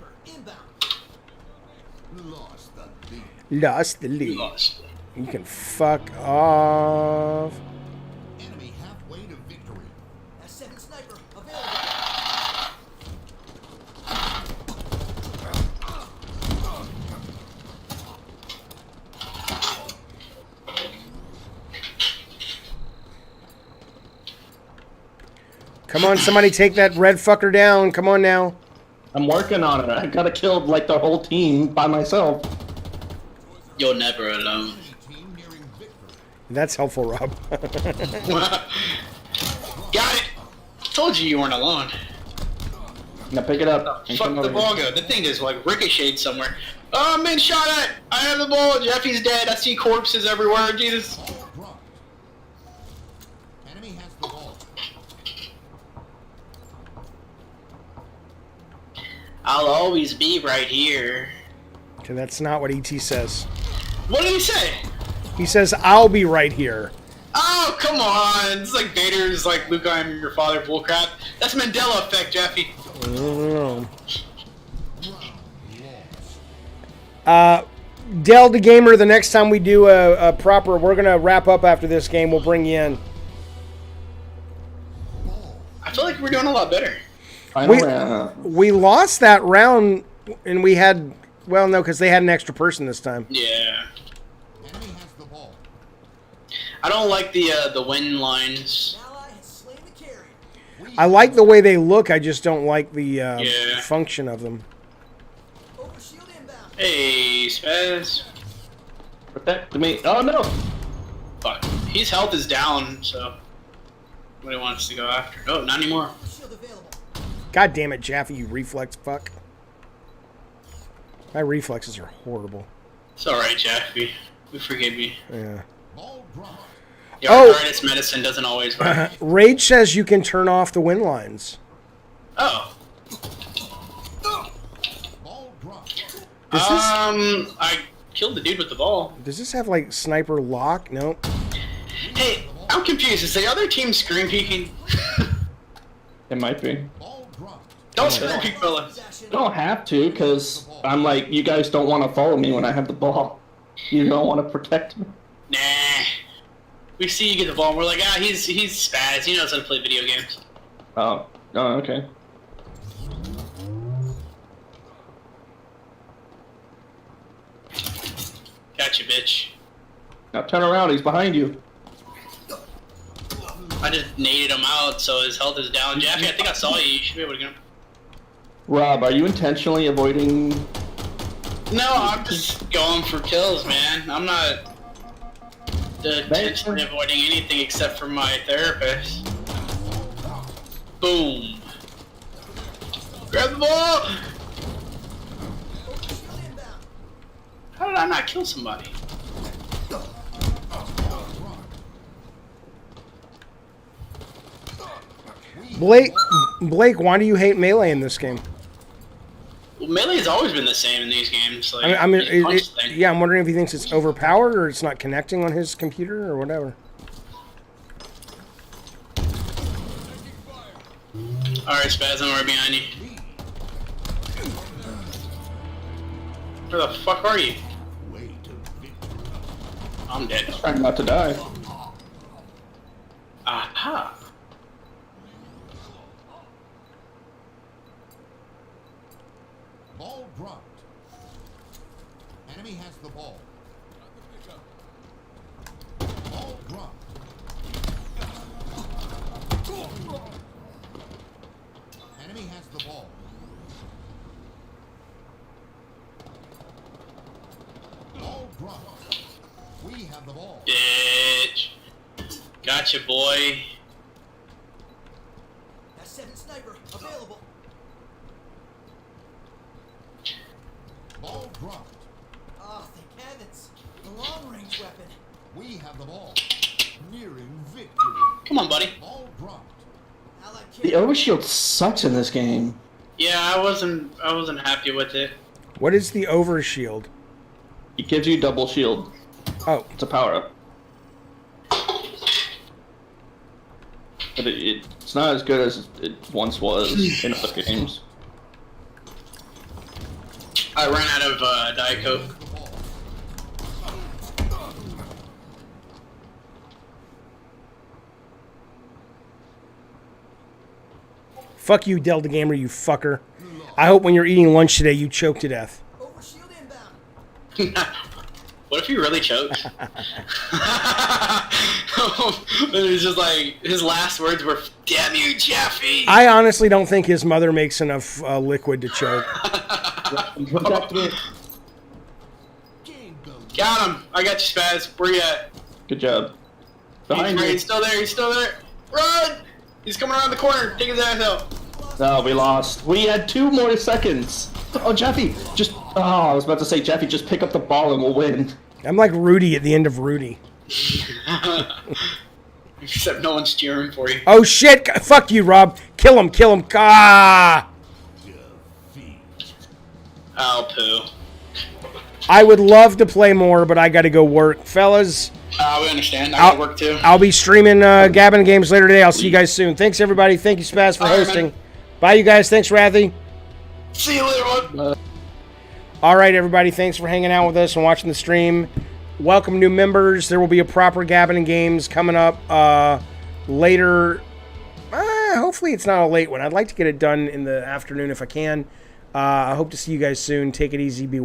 Lost the lead. You can fuck off. Enemy halfway to victory. S7 sniper available. Come on, somebody take that red fucker down. Come on now. I'm working on it. I gotta kill like the whole team by myself. You're never alone. That's helpful, Rob. Got it. Told you weren't alone. Now pick it up. Fuck the ball go. The thing is like ricocheted somewhere. Oh, I'm being shot at. I have the ball. Jaffe's dead. I see corpses everywhere. Jesus. Enemy has the ball. I'll always be right here. Okay, that's not what ET says. What did he say? He says, I'll be right here. Oh, come on. It's like Vader's like, Luke, I'm your father, bullcrap. That's Mandela effect, Jaffe. I don't know. Dell the Gamer, the next time we do a proper, we're going to wrap up after this game. We'll bring you in. I feel like we're doing a lot better. We lost that round, and we had, well, no, because they had an extra person this time. Yeah. Enemy has the ball. I don't like the win lines. Ally has slain the carrier. I like the way they look. I just don't like the function of them. Overshield inbound. Hey, Spaz. Protect me. Oh no. Fuck. His health is down, so what he wants to go after. Oh, not anymore. Overshield available. God damn it, Jaffe, you reflex fuck. My reflexes are horrible. It's alright, Jaffe. We forgive you. Yeah. Ball dropped. Your Oh. arthritis medicine doesn't always work. Rage says you can turn off the win lines. Oh. Ball dropped. I killed the dude with the ball. Does this have like sniper lock? Nope. Hey, I'm confused. Is the other team screen peeking? It might be. Ball dropped. Don't screen peek, fella. I don't have to, because I'm like, you guys don't want to follow me when I have the ball. You don't want to protect me. Nah. We see you get the ball and we're like, ah, he's Spaz. He knows how to play video games. Oh, okay. Gotcha, bitch. Now turn around, he's behind you. I just naded him out, so his health is down. Jaffe, I think I saw you. You should be able to get him. Rob, are you intentionally avoiding... No, I'm just going for kills, man. I'm not intentionally avoiding anything except for my therapist. Boom. Grab the ball! Overshield inbound. How did I not kill somebody? Blake, why do you hate melee in this game? Well, melee has always been the same in these games. Like, I mean, yeah. I'm wondering if he thinks it's overpowered or it's not connecting on his computer or whatever. Alright, Spaz, I'm right behind you. Where the fuck are you? I'm dead. Trying not to die. Aha. Ball dropped. Enemy has the ball. Ball dropped. Enemy has the ball. Ball dropped. We have the ball. Bitch. Gotcha, boy. S7 sniper available. Ball dropped. Oh, thank heavens. The long-range weapon. We have the ball. Nearing victory. Come on, buddy. Ball dropped. Allied The carrier. overshield sucks in this game. Yeah, I wasn't happy with it. What is the overshield? It gives you double shield. Oh, It's a power-up. But it's not as good as it once was in other games. I ran out of Diet Coke. The ball. fuck you, Delta Gamer, you fucker. I hope when you're eating lunch today, you choke to death. Overshield inbound. What if you really choked? It was just like his last words were "Damn you, Jaffe." I honestly don't think his mother makes enough liquid to choke. Got him. I got you, Spaz. Where you at? Good job. Behind you. He's still there. He's still there. Run! He's coming around the corner. Take his ass out. No, we lost. We had 2 more seconds. Oh, Jaffe, just... Oh, I was about to say, Jaffe, just pick up the ball and we'll win. I'm like Rudy at the end of Rudy. Except no one's cheering for you. Oh, shit. Fuck you, Rob. Kill him. Kill him. Ah! Oh, poo. I would love to play more, but I got to go work. Fellas... We understand. I gotta work too. I'll be streaming Gabbing Games later today. I'll see you guys soon. Thanks, everybody. Thank you, Spaz, for hosting. Bye, you guys. Thanks, Rathy. See you later, All right, everybody. Thanks for hanging out with us and watching the stream. Welcome new members. There will be a proper Gabbing Games coming up later. Hopefully it's not a late one. I'd like to get it done in the afternoon if I can. I hope to see you guys soon. Take it easy. Be well.